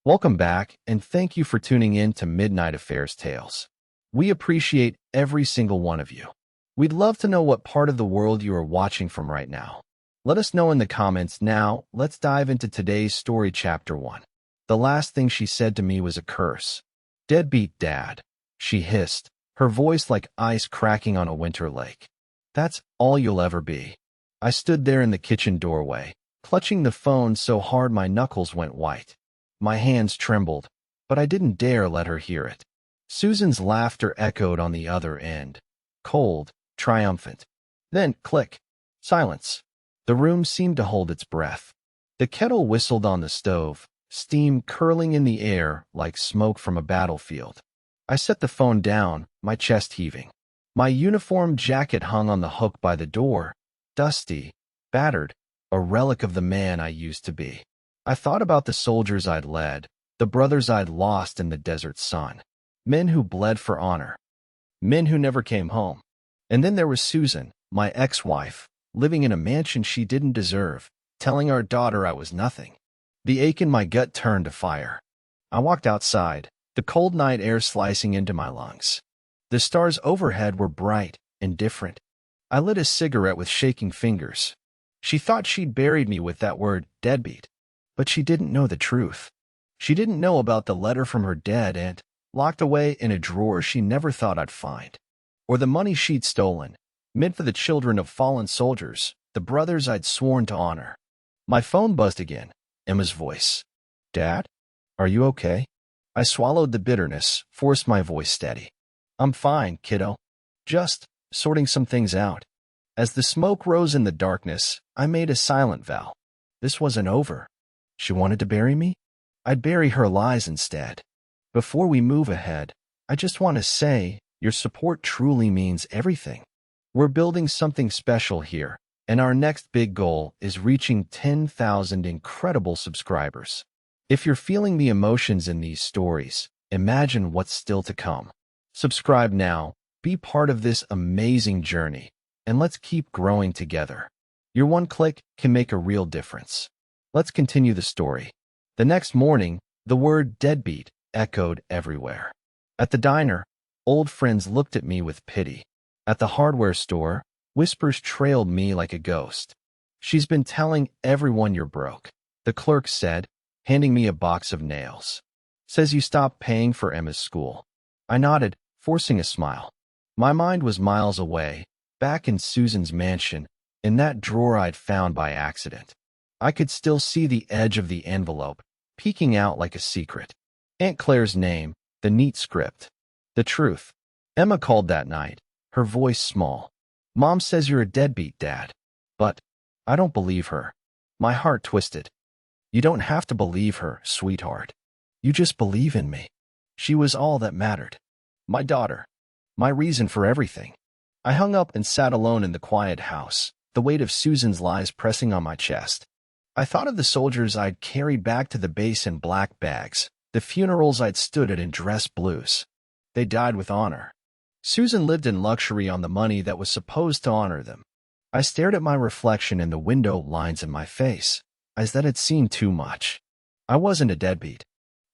Welcome back, and thank you for tuning in to Midnight Affairs Tales. We appreciate every single one of you. We'd love to know what part of the world you are watching from right now. Let us know in the comments. Now, let's dive into today's story, Chapter 1. The last thing she said to me was a curse. "Deadbeat, Dad," she hissed, her voice like ice cracking on a winter lake. "That's all you'll ever be." I stood there in the kitchen doorway, clutching the phone so hard my knuckles went white. My hands trembled, but I didn't dare let her hear it. Susan's laughter echoed on the other end, cold, triumphant. Then, click, silence. The room seemed to hold its breath. The kettle whistled on the stove, steam curling in the air like smoke from a battlefield. I set the phone down, my chest heaving. My uniform jacket hung on the hook by the door, dusty, battered, a relic of the man I used to be. I thought about the soldiers I'd led, the brothers I'd lost in the desert sun, men who bled for honor, men who never came home. And then there was Susan, my ex-wife, living in a mansion she didn't deserve, telling our daughter I was nothing. The ache in my gut turned to fire. I walked outside, the cold night air slicing into my lungs. The stars overhead were bright and different. I lit a cigarette with shaking fingers. She thought she'd buried me with that word, deadbeat. But she didn't know the truth. She didn't know about the letter from her dead aunt, locked away in a drawer she never thought I'd find. Or the money she'd stolen, meant for the children of fallen soldiers, the brothers I'd sworn to honor. My phone buzzed again, Emma's voice. "Dad? Are you okay?" I swallowed the bitterness, forced my voice steady. "I'm fine, kiddo. Just sorting some things out." As the smoke rose in the darkness, I made a silent vow. This wasn't over. She wanted to bury me? I'd bury her lies instead. Before we move ahead, I just want to say your support truly means everything. We're building something special here, and our next big goal is reaching 10,000 incredible subscribers. If you're feeling the emotions in these stories, imagine what's still to come. Subscribe now, be part of this amazing journey, and let's keep growing together. Your one click can make a real difference. Let's continue the story. The next morning, the word deadbeat echoed everywhere. At the diner, old friends looked at me with pity. At the hardware store, whispers trailed me like a ghost. "She's been telling everyone you're broke," the clerk said, handing me a box of nails. "Says you stopped paying for Emma's school." I nodded, forcing a smile. My mind was miles away, back in Susan's mansion, in that drawer I'd found by accident. I could still see the edge of the envelope, peeking out like a secret. Aunt Claire's name, the neat script. The truth. Emma called that night, her voice small. "Mom says you're a deadbeat, Dad." But I don't believe her. My heart twisted. "You don't have to believe her, sweetheart. You just believe in me." She was all that mattered. My daughter. My reason for everything. I hung up and sat alone in the quiet house, the weight of Susan's lies pressing on my chest. I thought of the soldiers I'd carried back to the base in black bags, the funerals I'd stood at in dress blues. They died with honor. Susan lived in luxury on the money that was supposed to honor them. I stared at my reflection in the window lines in my face, eyes that had seen too much. I wasn't a deadbeat.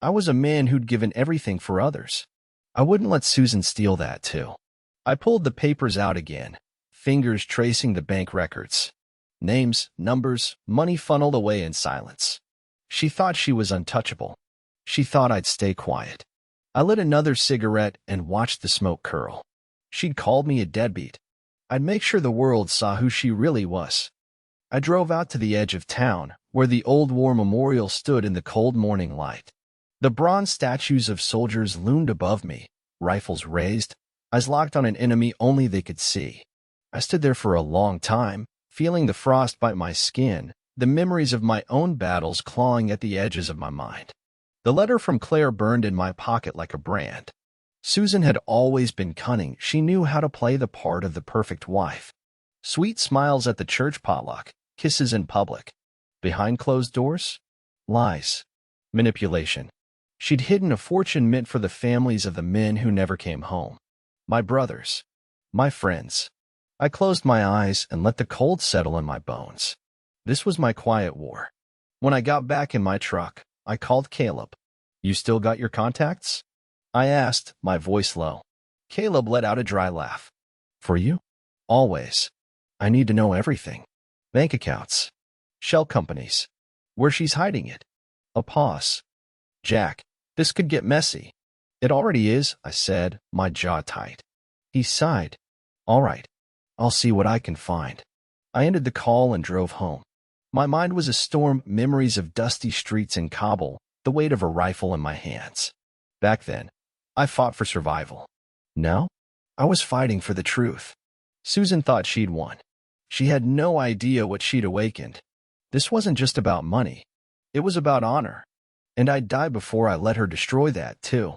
I was a man who'd given everything for others. I wouldn't let Susan steal that, too. I pulled the papers out again, fingers tracing the bank records. Names, numbers, money funneled away in silence. She thought she was untouchable. She thought I'd stay quiet. I lit another cigarette and watched the smoke curl. She'd called me a deadbeat. I'd make sure the world saw who she really was. I drove out to the edge of town, where the old war memorial stood in the cold morning light. The bronze statues of soldiers loomed above me, rifles raised, eyes locked on an enemy only they could see. I stood there for a long time, feeling the frost bite my skin, the memories of my own battles clawing at the edges of my mind. The letter from Claire burned in my pocket like a brand. Susan had always been cunning. She knew how to play the part of the perfect wife. Sweet smiles at the church potluck, kisses in public. Behind closed doors? Lies. Manipulation. She'd hidden a fortune meant for the families of the men who never came home. My brothers. My friends. I closed my eyes and let the cold settle in my bones. This was my quiet war. When I got back in my truck, I called Caleb. You still got your contacts? I asked, my voice low. Caleb let out a dry laugh. For you? Always. I need to know everything. Bank accounts. Shell companies. Where she's hiding it. A pause. Jack, this could get messy. It already is, I said, my jaw tight. He sighed. All right. I'll see what I can find. I ended the call and drove home. My mind was a storm, memories of dusty streets in Kabul, the weight of a rifle in my hands. Back then, I fought for survival. Now, I was fighting for the truth. Susan thought she'd won. She had no idea what she'd awakened. This wasn't just about money. It was about honor. And I'd die before I let her destroy that, too.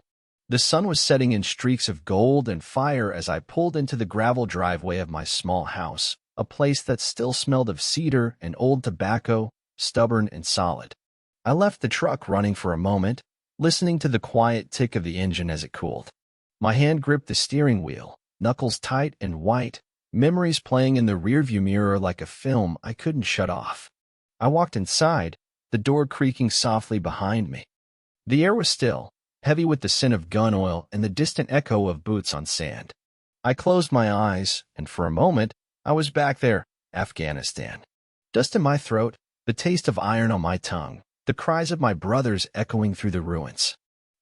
The sun was setting in streaks of gold and fire as I pulled into the gravel driveway of my small house, a place that still smelled of cedar and old tobacco, stubborn and solid. I left the truck running for a moment, listening to the quiet tick of the engine as it cooled. My hand gripped the steering wheel, knuckles tight and white, memories playing in the rearview mirror like a film I couldn't shut off. I walked inside, the door creaking softly behind me. The air was still, heavy with the scent of gun oil and the distant echo of boots on sand. I closed my eyes, and for a moment, I was back there, Afghanistan. Dust in my throat, the taste of iron on my tongue, the cries of my brothers echoing through the ruins.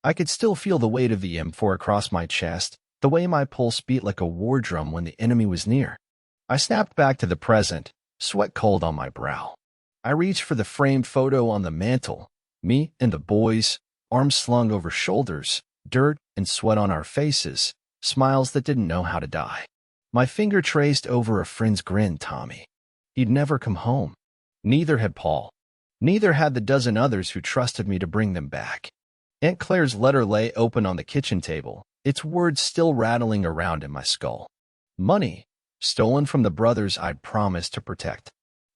I could still feel the weight of the M4 across my chest, the way my pulse beat like a war drum when the enemy was near. I snapped back to the present, sweat cold on my brow. I reached for the framed photo on the mantel, me and the boys, arms slung over shoulders, dirt and sweat on our faces, smiles that didn't know how to die. My finger traced over a friend's grin, Tommy. He'd never come home. Neither had Paul. Neither had the dozen others who trusted me to bring them back. Aunt Claire's letter lay open on the kitchen table, its words still rattling around in my skull. Money, stolen from the brothers I'd promised to protect.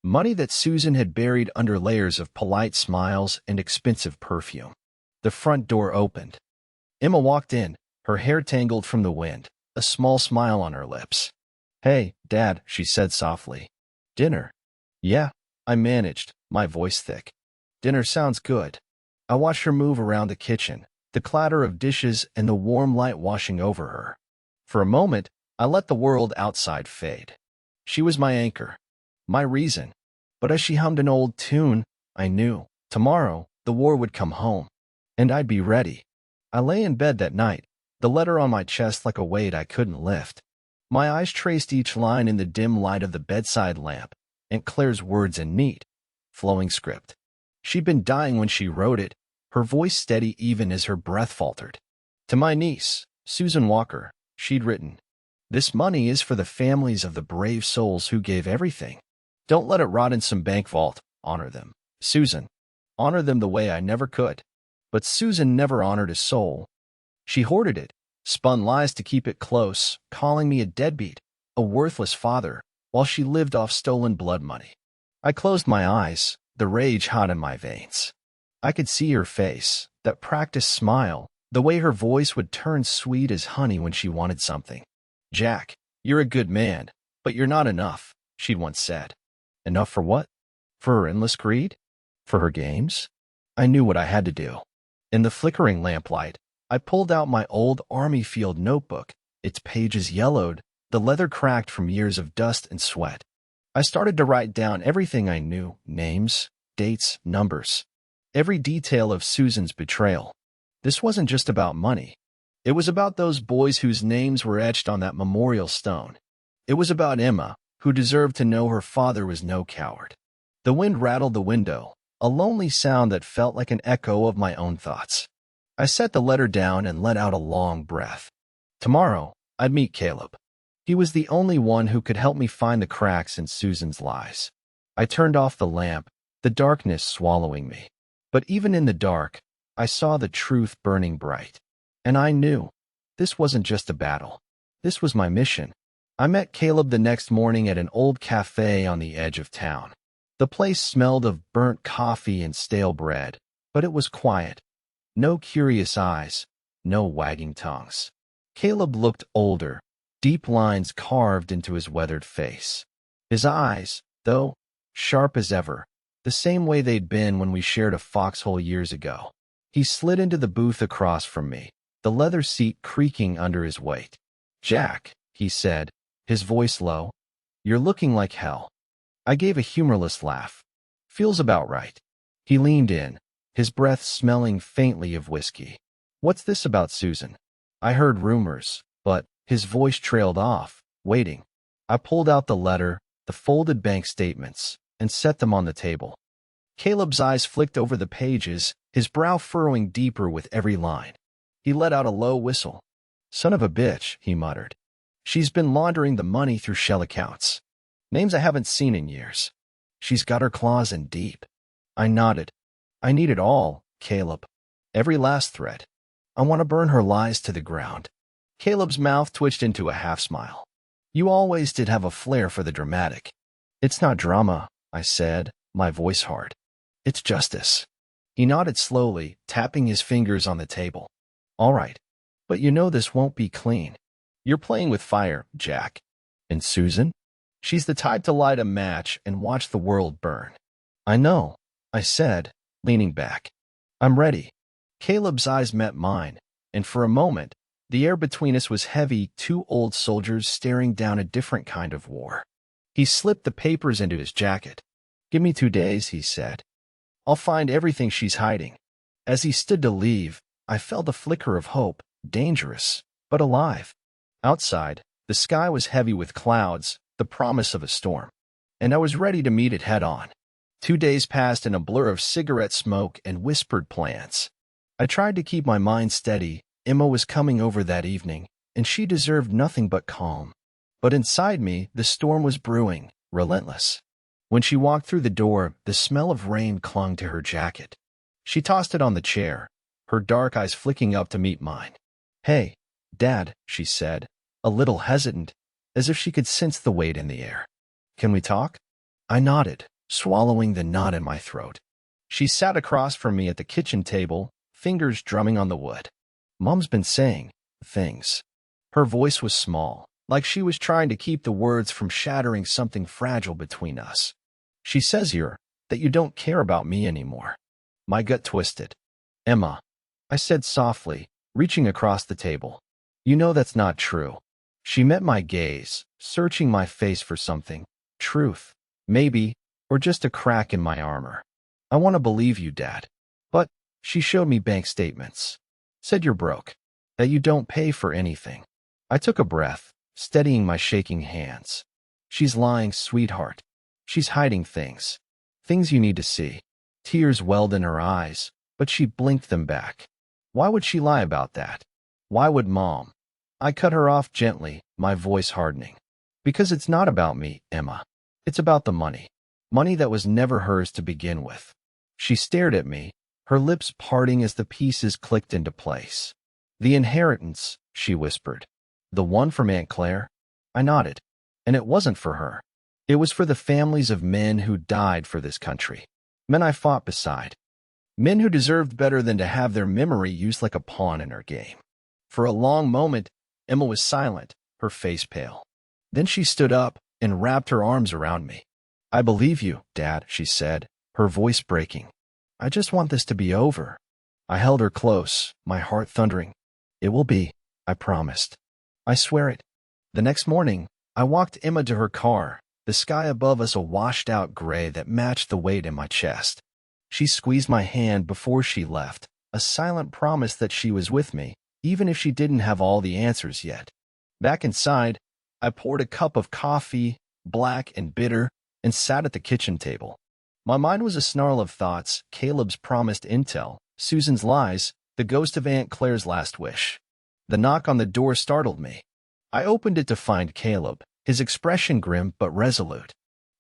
Money that Susan had buried under layers of polite smiles and expensive perfume. The front door opened. Emma walked in, her hair tangled from the wind, a small smile on her lips. Hey, Dad, she said softly. Dinner? Yeah, I managed, my voice thick. Dinner sounds good. I watched her move around the kitchen, the clatter of dishes and the warm light washing over her. For a moment, I let the world outside fade. She was my anchor, my reason. But as she hummed an old tune, I knew, tomorrow, the war would come home. And I'd be ready. I lay in bed that night, the letter on my chest like a weight I couldn't lift. My eyes traced each line in the dim light of the bedside lamp, Aunt Claire's words in neat, flowing script. She'd been dying when she wrote it, her voice steady even as her breath faltered. To my niece, Susan Walker, she'd written, "This money is for the families of the brave souls who gave everything. Don't let it rot in some bank vault. Honor them. Susan. Honor them the way I never could." But Susan never honored a soul. She hoarded it, spun lies to keep it close, calling me a deadbeat, a worthless father, while she lived off stolen blood money. I closed my eyes, the rage hot in my veins. I could see her face, that practiced smile, the way her voice would turn sweet as honey when she wanted something. "Jack, you're a good man, but you're not enough," she'd once said. Enough for what? For her endless greed? For her games? I knew what I had to do. In the flickering lamplight, I pulled out my old Army Field notebook, its pages yellowed, the leather cracked from years of dust and sweat. I started to write down everything I knew, names, dates, numbers, every detail of Susan's betrayal. This wasn't just about money. It was about those boys whose names were etched on that memorial stone. It was about Emma, who deserved to know her father was no coward. The wind rattled the window, a lonely sound that felt like an echo of my own thoughts. I set the letter down and let out a long breath. Tomorrow, I'd meet Caleb. He was the only one who could help me find the cracks in Susan's lies. I turned off the lamp, the darkness swallowing me. But even in the dark, I saw the truth burning bright. And I knew, this wasn't just a battle. This was my mission. I met Caleb the next morning at an old cafe on the edge of town. The place smelled of burnt coffee and stale bread, but it was quiet. No curious eyes, no wagging tongues. Caleb looked older, deep lines carved into his weathered face. His eyes, though, sharp as ever, the same way they'd been when we shared a foxhole years ago. He slid into the booth across from me, the leather seat creaking under his weight. "Jack," he said, his voice low, "you're looking like hell." I gave a humorless laugh. "Feels about right." He leaned in, his breath smelling faintly of whiskey. "What's this about Susan?" I heard rumors, but his voice trailed off, waiting. I pulled out the letter, the folded bank statements, and set them on the table. Caleb's eyes flicked over the pages, his brow furrowing deeper with every line. He let out a low whistle. "Son of a bitch," he muttered. "She's been laundering the money through shell accounts. Names I haven't seen in years. She's got her claws in deep." I nodded. "I need it all, Caleb. Every last thread. I want to burn her lies to the ground." Caleb's mouth twitched into a half-smile. "You always did have a flair for the dramatic." "It's not drama," I said, my voice hard. "It's justice." He nodded slowly, tapping his fingers on the table. "All right. But you know this won't be clean. You're playing with fire, Jack. And Susan? She's the type to light a match and watch the world burn." "I know," I said, leaning back. "I'm ready." Caleb's eyes met mine, and for a moment, the air between us was heavy, two old soldiers staring down a different kind of war. He slipped the papers into his jacket. "Give me 2 days," he said. "I'll find everything she's hiding." As he stood to leave, I felt a flicker of hope, dangerous, but alive. Outside, the sky was heavy with clouds, the promise of a storm, and I was ready to meet it head-on. 2 days passed in a blur of cigarette smoke and whispered plans. I tried to keep my mind steady. Emma was coming over that evening, and she deserved nothing but calm. But inside me, the storm was brewing, relentless. When she walked through the door, the smell of rain clung to her jacket. She tossed it on the chair, her dark eyes flicking up to meet mine. "Hey, Dad," she said, a little hesitant, as if she could sense the weight in the air. "Can we talk?" I nodded, swallowing the knot in my throat. She sat across from me at the kitchen table, fingers drumming on the wood. "Mom's been saying things." Her voice was small, like she was trying to keep the words from shattering something fragile between us. "She says that you don't care about me anymore." My gut twisted. "Emma," I said softly, reaching across the table. "You know that's not true." She met my gaze, searching my face for something. Truth, maybe, or just a crack in my armor. "I want to believe you, Dad." "But," she showed me bank statements. "Said you're broke, that you don't pay for anything." I took a breath, steadying my shaking hands. "She's lying, sweetheart. She's hiding things. Things you need to see." Tears welled in her eyes, but she blinked them back. Why would she lie about that? Why would Mom? I cut her off gently, my voice hardening. "Because it's not about me, Emma. It's about the money. Money that was never hers to begin with." She stared at me, her lips parting as the pieces clicked into place. "The inheritance," she whispered. "The one from Aunt Claire?" I nodded. "And it wasn't for her. It was for the families of men who died for this country. Men I fought beside. Men who deserved better than to have their memory used like a pawn in her game." For a long moment, Emma was silent, her face pale. Then she stood up and wrapped her arms around me. "I believe you, Dad," she said, her voice breaking. "I just want this to be over." I held her close, my heart thundering. "It will be," I promised. "I swear it." The next morning, I walked Emma to her car, the sky above us a washed-out gray that matched the weight in my chest. She squeezed my hand before she left, a silent promise that she was with me, even if she didn't have all the answers yet. Back inside, I poured a cup of coffee, black and bitter, and sat at the kitchen table. My mind was a snarl of thoughts: Caleb's promised intel, Susan's lies, the ghost of Aunt Claire's last wish. The knock on the door startled me. I opened it to find Caleb, his expression grim but resolute.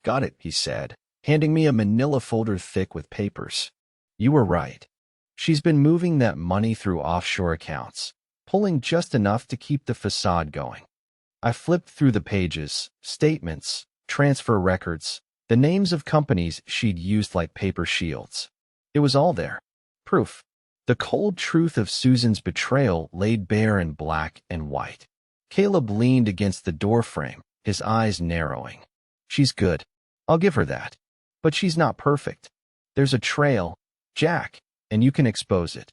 "Got it," he said, handing me a manila folder thick with papers. "You were right. She's been moving that money through offshore accounts, pulling just enough to keep the facade going." I flipped through the pages, statements, transfer records, the names of companies she'd used like paper shields. It was all there. Proof. The cold truth of Susan's betrayal laid bare in black and white. Caleb leaned against the doorframe, his eyes narrowing. "She's good. I'll give her that. But she's not perfect. There's a trail, Jack, and you can expose it."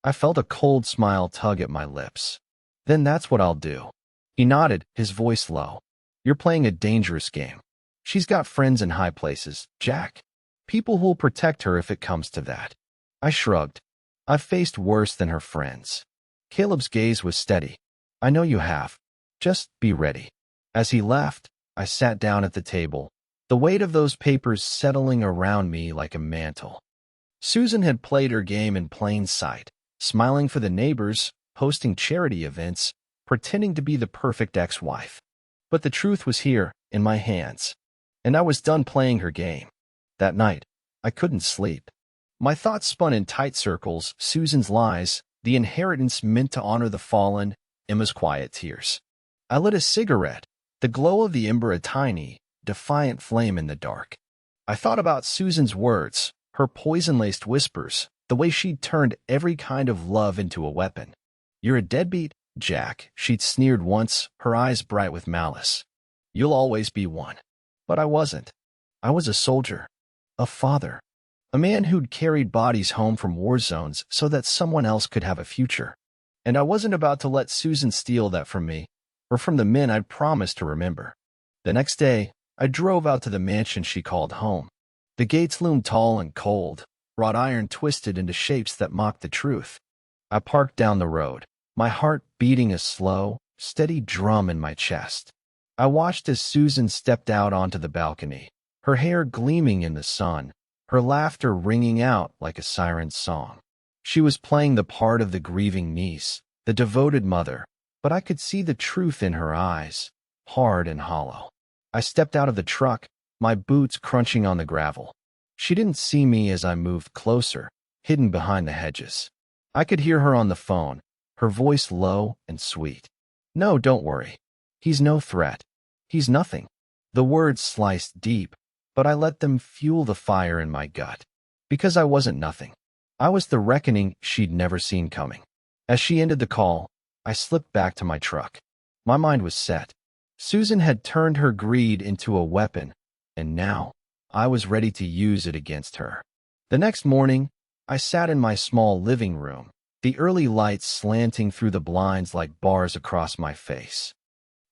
I felt a cold smile tug at my lips. Then that's what I'll do. He nodded, his voice low. You're playing a dangerous game. She's got friends in high places, Jack. People who'll protect her if it comes to that. I shrugged. I've faced worse than her friends. Caleb's gaze was steady. I know you have. Just be ready. As he left, I sat down at the table, the weight of those papers settling around me like a mantle. Susan had played her game in plain sight, smiling for the neighbors, hosting charity events, pretending to be the perfect ex-wife. But the truth was here, in my hands. And I was done playing her game. That night, I couldn't sleep. My thoughts spun in tight circles, Susan's lies, the inheritance meant to honor the fallen, Emma's quiet tears. I lit a cigarette, the glow of the ember a tiny, defiant flame in the dark. I thought about Susan's words, her poison-laced whispers, the way she'd turned every kind of love into a weapon. You're a deadbeat, Jack, she'd sneered once, her eyes bright with malice. You'll always be one. But I wasn't. I was a soldier, a father, a man who'd carried bodies home from war zones so that someone else could have a future. And I wasn't about to let Susan steal that from me, or from the men I'd promised to remember. The next day, I drove out to the mansion she called home. The gates loomed tall and cold, wrought iron twisted into shapes that mocked the truth. I parked down the road, my heart beating a slow, steady drum in my chest. I watched as Susan stepped out onto the balcony, her hair gleaming in the sun, her laughter ringing out like a siren's song. She was playing the part of the grieving niece, the devoted mother, but I could see the truth in her eyes, hard and hollow. I stepped out of the truck, my boots crunching on the gravel. She didn't see me as I moved closer, hidden behind the hedges. I could hear her on the phone, her voice low and sweet. No, don't worry. He's no threat. He's nothing. The words sliced deep, but I let them fuel the fire in my gut. Because I wasn't nothing. I was the reckoning she'd never seen coming. As she ended the call, I slipped back to my truck. My mind was set. Susan had turned her greed into a weapon, and now I was ready to use it against her. The next morning, I sat in my small living room, the early lights slanting through the blinds like bars across my face.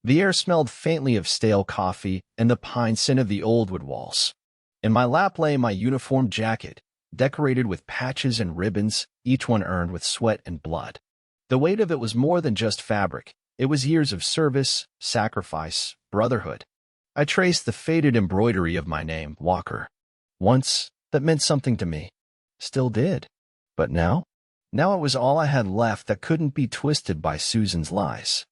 The air smelled faintly of stale coffee and the pine scent of the old wood walls. In my lap lay my uniform jacket, decorated with patches and ribbons, each one earned with sweat and blood. The weight of it was more than just fabric. It was years of service, sacrifice, brotherhood. I traced the faded embroidery of my name, Walker. Once, that meant something to me. Still did. But now? Now it was all I had left that couldn't be twisted by Susan's lies.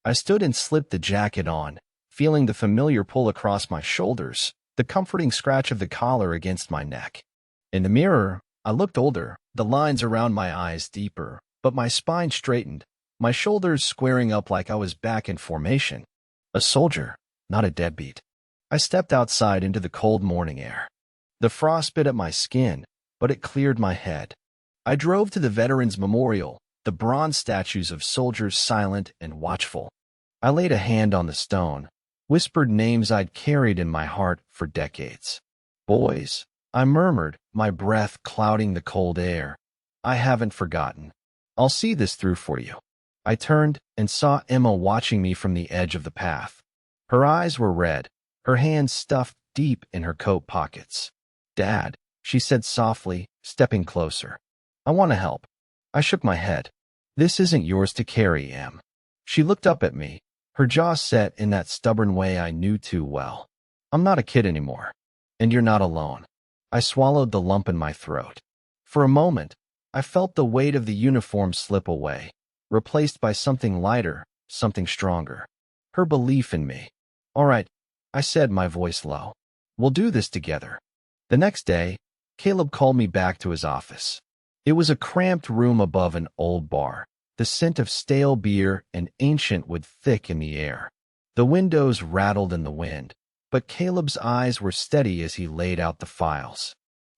I stood and slipped the jacket on, feeling the familiar pull across my shoulders, the comforting scratch of the collar against my neck. In the mirror, I looked older, the lines around my eyes deeper, but my spine straightened, my shoulders squaring up like I was back in formation. A soldier, not a deadbeat. I stepped outside into the cold morning air. The frost bit at my skin, but it cleared my head. I drove to the Veterans Memorial, the bronze statues of soldiers silent and watchful. I laid a hand on the stone, whispered names I'd carried in my heart for decades. Boys, I murmured, my breath clouding the cold air. I haven't forgotten. I'll see this through for you. I turned and saw Emma watching me from the edge of the path. Her eyes were red, her hands stuffed deep in her coat pockets. Dad, she said softly, stepping closer. I want to help. I shook my head. This isn't yours to carry, Em. She looked up at me, her jaw set in that stubborn way I knew too well. I'm not a kid anymore. And you're not alone. I swallowed the lump in my throat. For a moment, I felt the weight of the uniform slip away, replaced by something lighter, something stronger. Her belief in me. All right, I said, my voice low. We'll do this together. The next day, Caleb called me back to his office. It was a cramped room above an old bar, the scent of stale beer and ancient wood thick in the air. The windows rattled in the wind, but Caleb's eyes were steady as he laid out the files.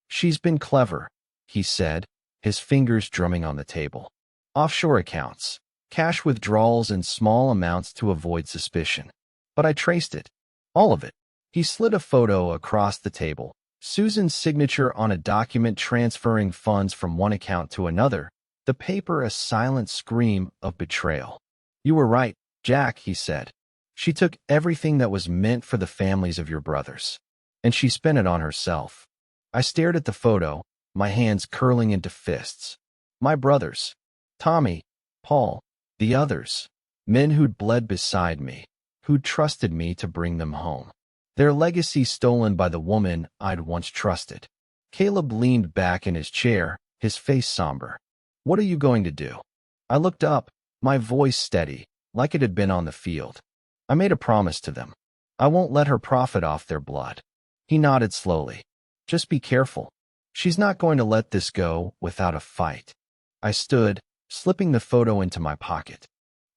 She's been clever, he said, his fingers drumming on the table. Offshore accounts, cash withdrawals in small amounts to avoid suspicion. But I traced it. All of it. He slid a photo across the table, Susan's signature on a document transferring funds from one account to another, the paper a silent scream of betrayal. "You were right, Jack," he said. "She took everything that was meant for the families of your brothers, and she spent it on herself." I stared at the photo, my hands curling into fists. My brothers. Tommy, Paul, the others. Men who'd bled beside me, who'd trusted me to bring them home. Their legacy stolen by the woman I'd once trusted. Caleb leaned back in his chair, his face somber. "What are you going to do?" I looked up, my voice steady, like it had been on the field. "I made a promise to them. I won't let her profit off their blood." He nodded slowly. "Just be careful. She's not going to let this go without a fight." I stood, slipping the photo into my pocket.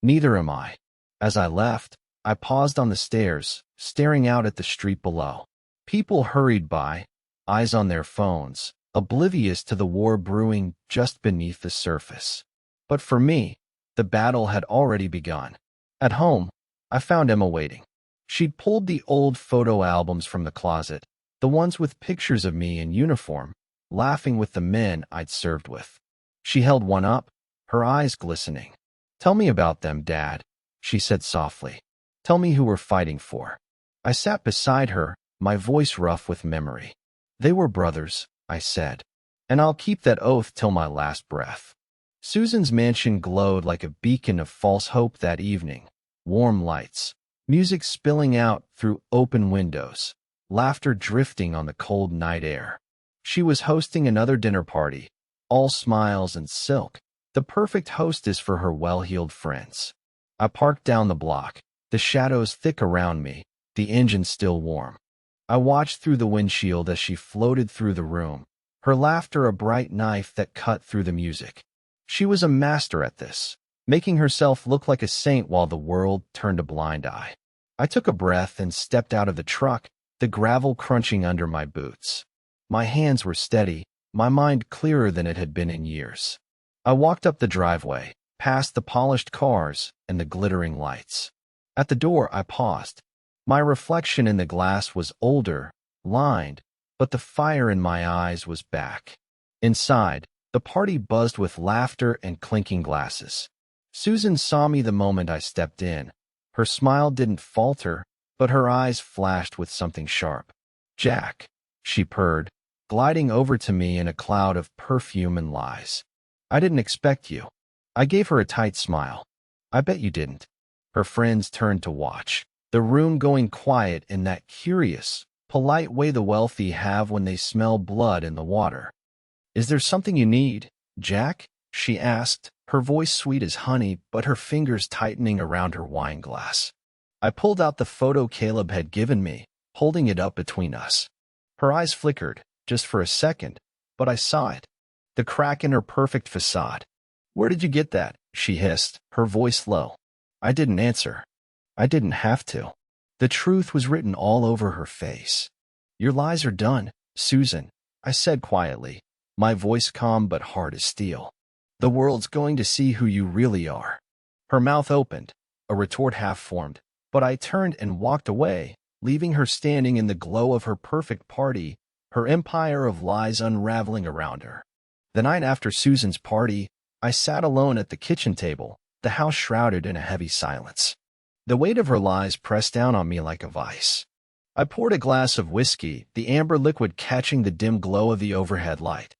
Neither am I. As I left, I paused on the stairs, staring out at the street below. People hurried by, eyes on their phones, oblivious to the war brewing just beneath the surface. But for me, the battle had already begun. At home, I found Emma waiting. She'd pulled the old photo albums from the closet, the ones with pictures of me in uniform, laughing with the men I'd served with. She held one up, her eyes glistening. "Tell me about them, Dad," she said softly. "Tell me who we're fighting for." I sat beside her, my voice rough with memory. "They were brothers," I said, "and I'll keep that oath till my last breath." Susan's mansion glowed like a beacon of false hope that evening. Warm lights, music spilling out through open windows, laughter drifting on the cold night air. She was hosting another dinner party, all smiles and silk, the perfect hostess for her well-heeled friends. I parked down the block, the shadows thick around me, the engine still warm. I watched through the windshield as she floated through the room, her laughter a bright knife that cut through the music. She was a master at this, making herself look like a saint while the world turned a blind eye. I took a breath and stepped out of the truck, the gravel crunching under my boots. My hands were steady, my mind clearer than it had been in years. I walked up the driveway, past the polished cars and the glittering lights. At the door, I paused. My reflection in the glass was older, lined, but the fire in my eyes was back. Inside, the party buzzed with laughter and clinking glasses. Susan saw me the moment I stepped in. Her smile didn't falter, but her eyes flashed with something sharp. "Jack," she purred, gliding over to me in a cloud of perfume and lies. "I didn't expect you." I gave her a tight smile. "I bet you didn't." Her friends turned to watch, the room going quiet in that curious, polite way the wealthy have when they smell blood in the water. "Is there something you need, Jack?" she asked, her voice sweet as honey, but her fingers tightening around her wine glass. I pulled out the photo Caleb had given me, holding it up between us. Her eyes flickered, just for a second, but I saw it. The crack in her perfect facade. "Where did you get that?" she hissed, her voice low. I didn't answer. I didn't have to. The truth was written all over her face. "Your lies are done, Susan," I said quietly, my voice calm but hard as steel. "The world's going to see who you really are." Her mouth opened, a retort half formed, but I turned and walked away, leaving her standing in the glow of her perfect party, her empire of lies unraveling around her. The night after Susan's party, I sat alone at the kitchen table, the house shrouded in a heavy silence. The weight of her lies pressed down on me like a vice. I poured a glass of whiskey, the amber liquid catching the dim glow of the overhead light.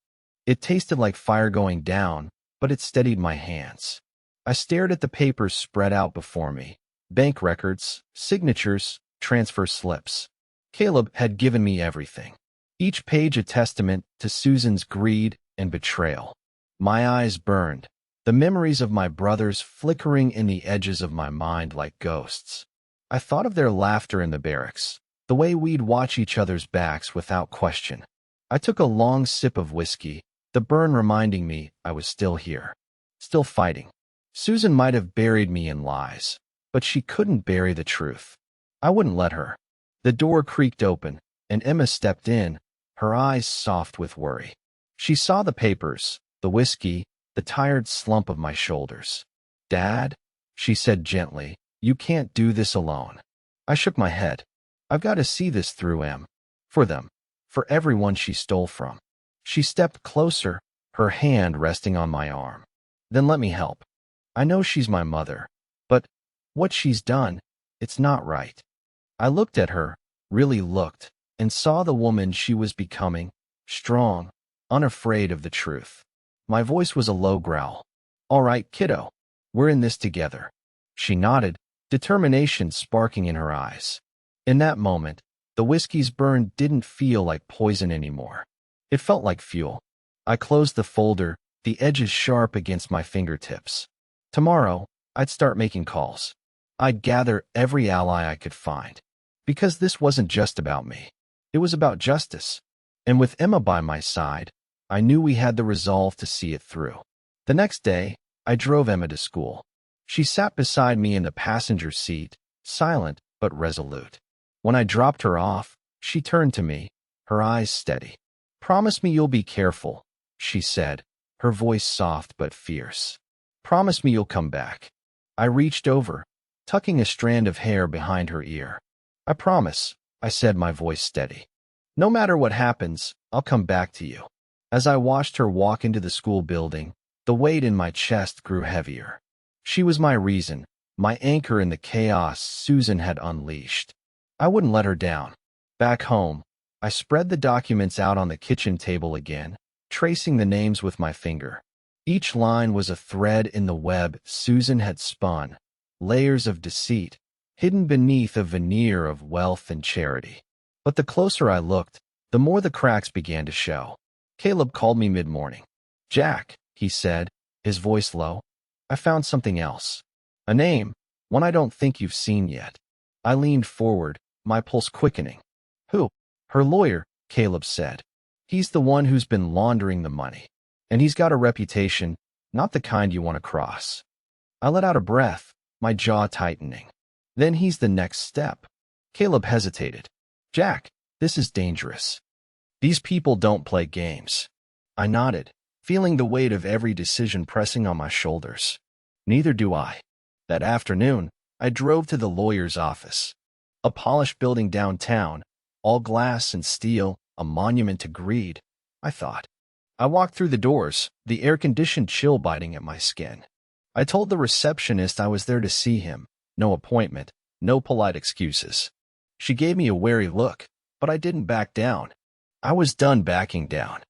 It tasted like fire going down, but it steadied my hands. I stared at the papers spread out before me. Bank records, signatures, transfer slips. Caleb had given me everything. Each page a testament to Susan's greed and betrayal. My eyes burned, the memories of my brothers flickering in the edges of my mind like ghosts. I thought of their laughter in the barracks, the way we'd watch each other's backs without question. I took a long sip of whiskey, the burn reminding me I was still here, still fighting. Susan might have buried me in lies, but she couldn't bury the truth. I wouldn't let her. The door creaked open, and Emma stepped in, her eyes soft with worry. She saw the papers, the whiskey, the tired slump of my shoulders. "Dad," she said gently, "you can't do this alone." I shook my head. "I've got to see this through, Em. For them. For everyone she stole from." She stepped closer, her hand resting on my arm. Then let me help. I know she's my mother, but what she's done, it's not right. I looked at her, really looked, and saw the woman she was becoming, strong, unafraid of the truth. My voice was a low growl. All right, kiddo, we're in this together. She nodded, determination sparking in her eyes. In that moment, the whiskey's burn didn't feel like poison anymore. It felt like fuel. I closed the folder, the edges sharp against my fingertips. Tomorrow, I'd start making calls. I'd gather every ally I could find. Because this wasn't just about me. It was about justice. And with Emma by my side, I knew we had the resolve to see it through. The next day, I drove Emma to school. She sat beside me in the passenger seat, silent but resolute. When I dropped her off, she turned to me, her eyes steady. "Promise me you'll be careful," she said, her voice soft but fierce. "Promise me you'll come back." I reached over, tucking a strand of hair behind her ear. "I promise," I said, my voice steady. "No matter what happens, I'll come back to you." As I watched her walk into the school building, the weight in my chest grew heavier. She was my reason, my anchor in the chaos Susan had unleashed. I wouldn't let her down. Back home, I spread the documents out on the kitchen table again, tracing the names with my finger. Each line was a thread in the web Susan had spun, layers of deceit, hidden beneath a veneer of wealth and charity. But the closer I looked, the more the cracks began to show. Caleb called me mid-morning. "Jack," he said, his voice low, "I found something else. A name, one I don't think you've seen yet." I leaned forward, my pulse quickening. "Who?" "Her lawyer," Caleb said. "He's the one who's been laundering the money. And he's got a reputation, not the kind you want to cross." I let out a breath, my jaw tightening. "Then he's the next step." Caleb hesitated. "Jack, this is dangerous. These people don't play games." I nodded, feeling the weight of every decision pressing on my shoulders. "Neither do I." That afternoon, I drove to the lawyer's office. A polished building downtown, all glass and steel, a monument to greed, I thought. I walked through the doors, the air-conditioned chill biting at my skin. I told the receptionist I was there to see him. No appointment, no polite excuses. She gave me a wary look, but I didn't back down. I was done backing down.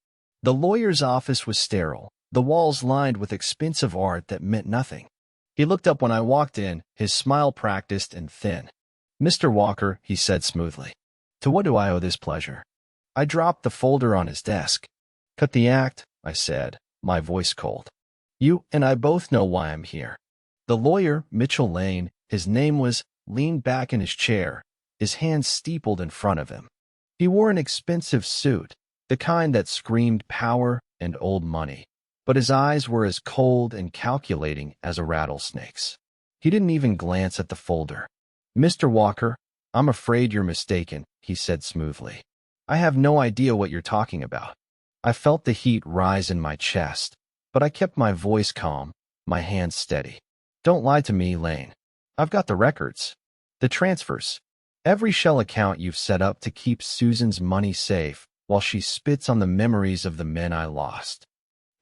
The lawyer's office was sterile, the walls lined with expensive art that meant nothing. He looked up when I walked in, his smile practiced and thin. "Mr. Walker," he said smoothly, "to what do I owe this pleasure?" I dropped the folder on his desk. "Cut the act," I said, my voice cold. "You and I both know why I'm here." The lawyer, Mitchell Lane, his name was, leaned back in his chair, his hands steepled in front of him. He wore an expensive suit, the kind that screamed power and old money, but his eyes were as cold and calculating as a rattlesnake's. He didn't even glance at the folder. "Mr. Walker, I'm afraid you're mistaken," he said smoothly. "I have no idea what you're talking about." I felt the heat rise in my chest, but I kept my voice calm, my hands steady. "Don't lie to me, Lane. I've got the records. The transfers. Every shell account you've set up to keep Susan's money safe while she spits on the memories of the men I lost."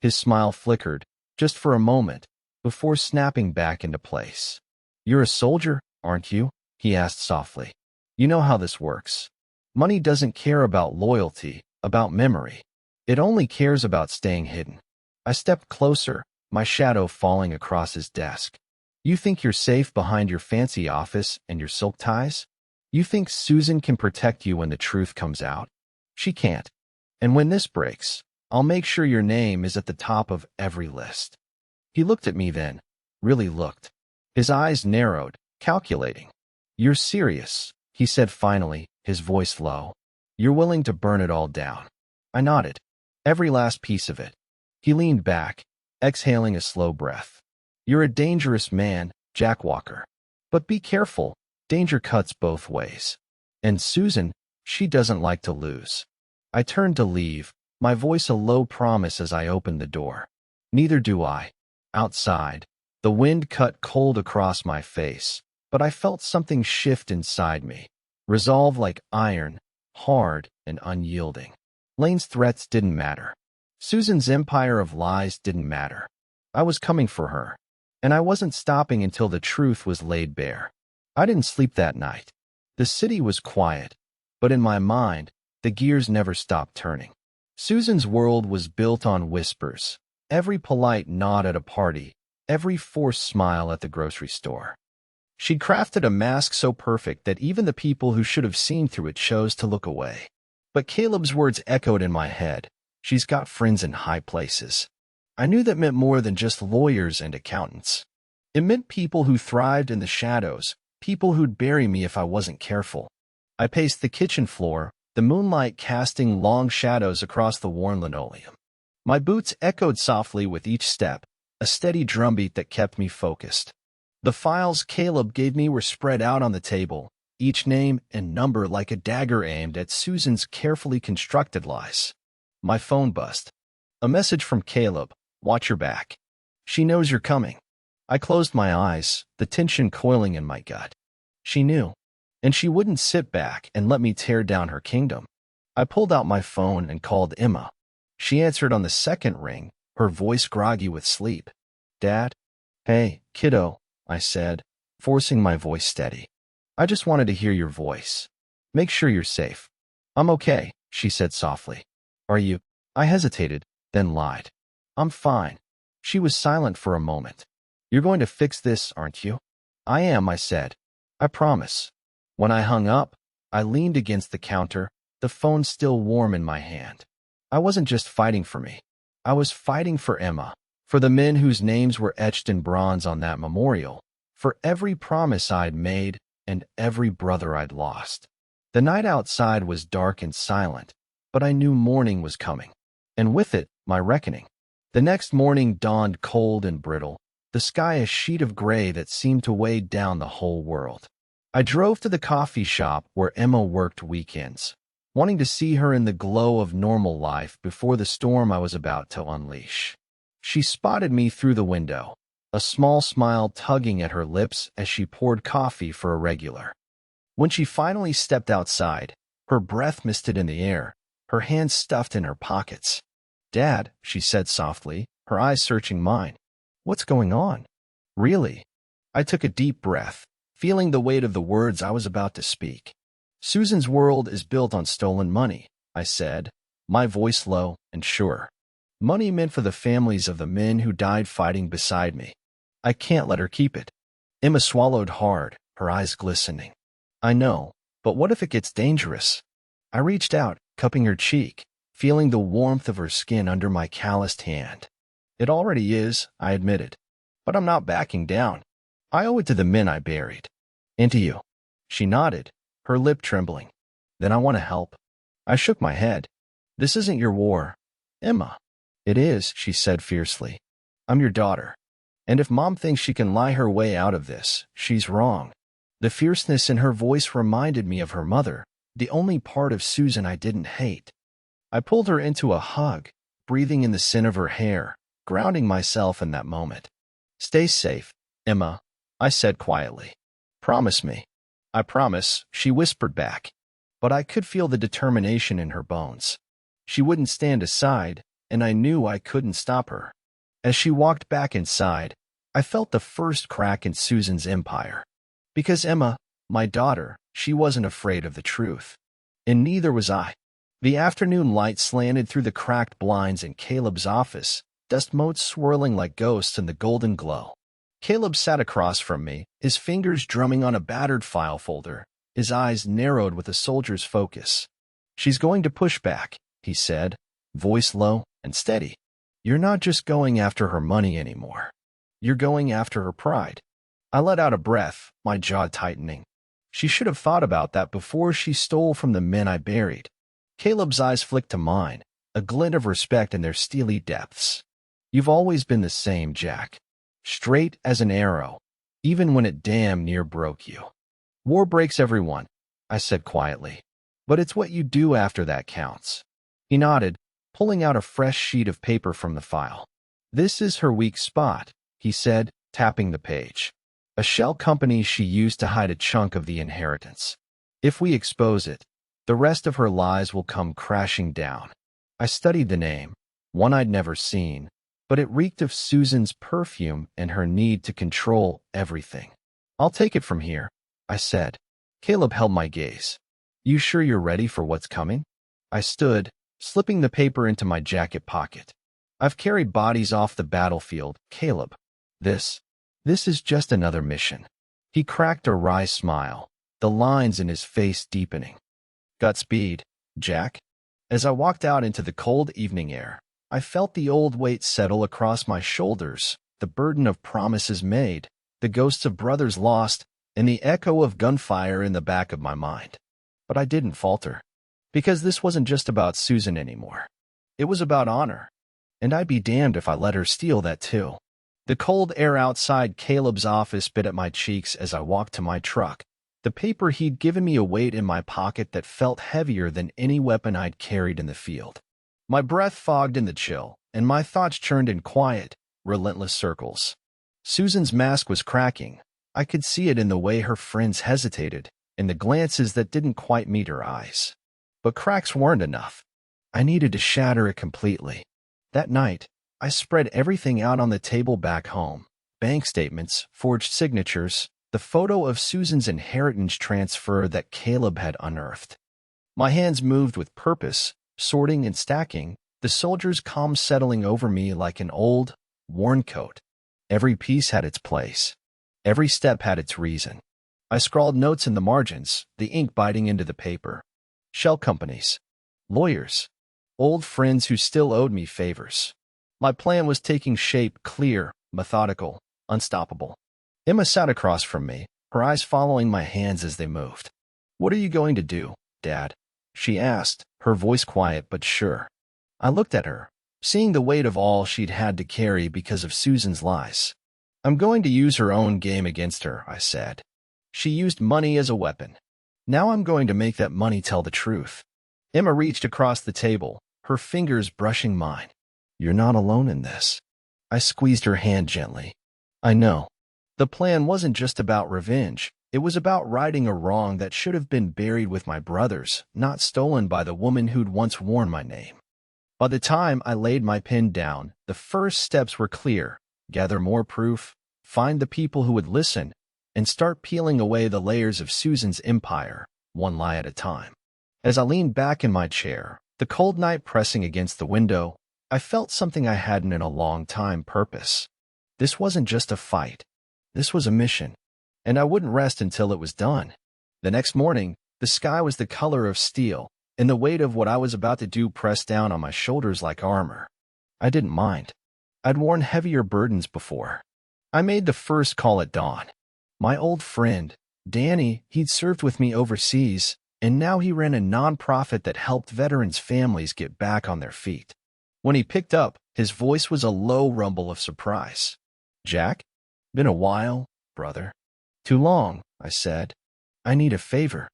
His smile flickered, just for a moment, before snapping back into place. "You're a soldier, aren't you?" he asked softly. "You know how this works. Money doesn't care about loyalty, about memory. It only cares about staying hidden." I stepped closer, my shadow falling across his desk. "You think you're safe behind your fancy office and your silk ties? You think Susan can protect you when the truth comes out? She can't. And when this breaks, I'll make sure your name is at the top of every list." He looked at me then, really looked. His eyes narrowed, calculating. "You're serious," he said finally, his voice low. "You're willing to burn it all down." I nodded. Every last piece of it. He leaned back, exhaling a slow breath. "You're a dangerous man, Jack Walker. But be careful, danger cuts both ways. And Susan, she doesn't like to lose." I turned to leave, my voice a low promise as I opened the door. "Neither do I." Outside, the wind cut cold across my face, but I felt something shift inside me. Resolve like iron, hard and unyielding. Lane's threats didn't matter. Susan's empire of lies didn't matter. I was coming for her, and I wasn't stopping until the truth was laid bare. I didn't sleep that night. The city was quiet, but in my mind, the gears never stopped turning. Susan's world was built on whispers, every polite nod at a party, every forced smile at the grocery store. She'd crafted a mask so perfect that even the people who should have seen through it chose to look away. But Caleb's words echoed in my head. She's got friends in high places. I knew that meant more than just lawyers and accountants. It meant people who thrived in the shadows, people who'd bury me if I wasn't careful. I paced the kitchen floor, the moonlight casting long shadows across the worn linoleum. My boots echoed softly with each step, a steady drumbeat that kept me focused. The files Caleb gave me were spread out on the table, each name and number like a dagger aimed at Susan's carefully constructed lies. My phone buzzed. A message from Caleb. Watch your back. She knows you're coming. I closed my eyes, the tension coiling in my gut. She knew, and she wouldn't sit back and let me tear down her kingdom. I pulled out my phone and called Emma. She answered on the second ring, her voice groggy with sleep. Dad? Hey, kiddo, I said, forcing my voice steady. I just wanted to hear your voice. Make sure you're safe. I'm okay, she said softly. Are you? I hesitated, then lied. I'm fine. She was silent for a moment. You're going to fix this, aren't you? I am, I said. I promise. When I hung up, I leaned against the counter, the phone still warm in my hand. I wasn't just fighting for me. I was fighting for Emma, for the men whose names were etched in bronze on that memorial, for every promise I'd made and every brother I'd lost. The night outside was dark and silent, but I knew morning was coming, and with it, my reckoning. The next morning dawned cold and brittle, the sky a sheet of gray that seemed to weigh down the whole world. I drove to the coffee shop where Emma worked weekends, wanting to see her in the glow of normal life before the storm I was about to unleash. She spotted me through the window, a small smile tugging at her lips as she poured coffee for a regular. When she finally stepped outside, her breath misted in the air, her hands stuffed in her pockets. Dad, she said softly, her eyes searching mine. What's going on? Really? I took a deep breath, feeling the weight of the words I was about to speak. Susan's world is built on stolen money, I said, my voice low and sure. Money meant for the families of the men who died fighting beside me. I can't let her keep it. Emma swallowed hard, her eyes glistening. I know, but what if it gets dangerous? I reached out, cupping her cheek, feeling the warmth of her skin under my calloused hand. It already is, I admitted. But I'm not backing down. I owe it to the men I buried. And to you. She nodded, her lip trembling. Then I want to help. I shook my head. This isn't your war, Emma. It is, she said fiercely. I'm your daughter. And if Mom thinks she can lie her way out of this, she's wrong. The fierceness in her voice reminded me of her mother, the only part of Susan I didn't hate. I pulled her into a hug, breathing in the scent of her hair, grounding myself in that moment. Stay safe, Emma, I said quietly. Promise me. I promise, she whispered back. But I could feel the determination in her bones. She wouldn't stand aside, and I knew I couldn't stop her. As she walked back inside, I felt the first crack in Susan's empire. Because Emma, my daughter, she wasn't afraid of the truth. And neither was I. The afternoon light slanted through the cracked blinds in Caleb's office, dust motes swirling like ghosts in the golden glow. Caleb sat across from me, his fingers drumming on a battered file folder, his eyes narrowed with a soldier's focus. She's going to push back, he said, voice low and steady. You're not just going after her money anymore. You're going after her pride. I let out a breath, my jaw tightening. She should have thought about that before she stole from the men I buried. Caleb's eyes flicked to mine, a glint of respect in their steely depths. You've always been the same, Jack. Straight as an arrow, even when it damn near broke you. War breaks everyone, I said quietly. But it's what you do after that counts. He nodded, pulling out a fresh sheet of paper from the file. This is her weak spot, he said, tapping the page. A shell company she used to hide a chunk of the inheritance. If we expose it, the rest of her lies will come crashing down. I studied the name, one I'd never seen, but it reeked of Susan's perfume and her need to control everything. "I'll take it from here," I said. Caleb held my gaze. "You sure you're ready for what's coming?" I stood, slipping the paper into my jacket pocket. "I've carried bodies off the battlefield, Caleb. This is just another mission." He cracked a wry smile, the lines in his face deepening. "Godspeed, Jack." As I walked out into the cold evening air, I felt the old weight settle across my shoulders, the burden of promises made, the ghosts of brothers lost, and the echo of gunfire in the back of my mind. But I didn't falter, because this wasn't just about Susan anymore. It was about honor, and I'd be damned if I let her steal that too. The cold air outside Caleb's office bit at my cheeks as I walked to my truck. The paper he'd given me a weight in my pocket that felt heavier than any weapon I'd carried in the field. My breath fogged in the chill, and my thoughts churned in quiet, relentless circles. Susan's mask was cracking. I could see it in the way her friends hesitated, in the glances that didn't quite meet her eyes. But cracks weren't enough. I needed to shatter it completely. That night, I spread everything out on the table back home. Bank statements, forged signatures, the photo of Susan's inheritance transfer that Caleb had unearthed. My hands moved with purpose, sorting and stacking, the soldier's calm settling over me like an old, worn coat. Every piece had its place. Every step had its reason. I scrawled notes in the margins, the ink biting into the paper. Shell companies. Lawyers. Old friends who still owed me favors. My plan was taking shape, clear, methodical, unstoppable. Emma sat across from me, her eyes following my hands as they moved. "What are you going to do, Dad?" she asked, her voice quiet but sure. I looked at her, seeing the weight of all she'd had to carry because of Susan's lies. "I'm going to use her own game against her," I said. "She used money as a weapon. Now I'm going to make that money tell the truth." Emma reached across the table, her fingers brushing mine. "You're not alone in this." I squeezed her hand gently. "I know. The plan wasn't just about revenge. It was about righting a wrong that should have been buried with my brothers, not stolen by the woman who'd once worn my name." By the time I laid my pen down, the first steps were clear. Gather more proof, find the people who would listen, and start peeling away the layers of Susan's empire, one lie at a time. As I leaned back in my chair, the cold night pressing against the window, I felt something I hadn't in a long time: purpose. This wasn't just a fight. This was a mission, and I wouldn't rest until it was done. The next morning, the sky was the color of steel, and the weight of what I was about to do pressed down on my shoulders like armor. I didn't mind. I'd worn heavier burdens before. I made the first call at dawn. My old friend, Danny, he'd served with me overseas, and now he ran a nonprofit that helped veterans' families get back on their feet. When he picked up, his voice was a low rumble of surprise. "Jack? Been a while, brother." "Too long," I said. "I need a favor."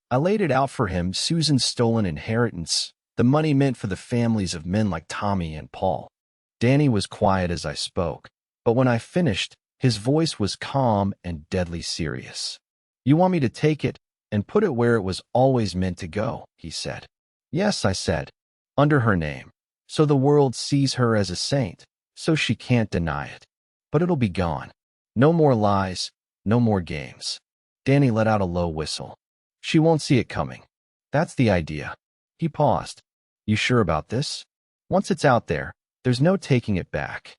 I laid it out for him: Susan's stolen inheritance, the money meant for the families of men like Tommy and Paul. Danny was quiet as I spoke, but when I finished, his voice was calm and deadly serious. "You want me to take it and put it where it was always meant to go," he said. "Yes," I said, "under her name, so the world sees her as a saint, so she can't deny it. But it'll be gone. No more lies, no more games." Danny let out a low whistle. "She won't see it coming. That's the idea." He paused. "You sure about this? Once it's out there, there's no taking it back."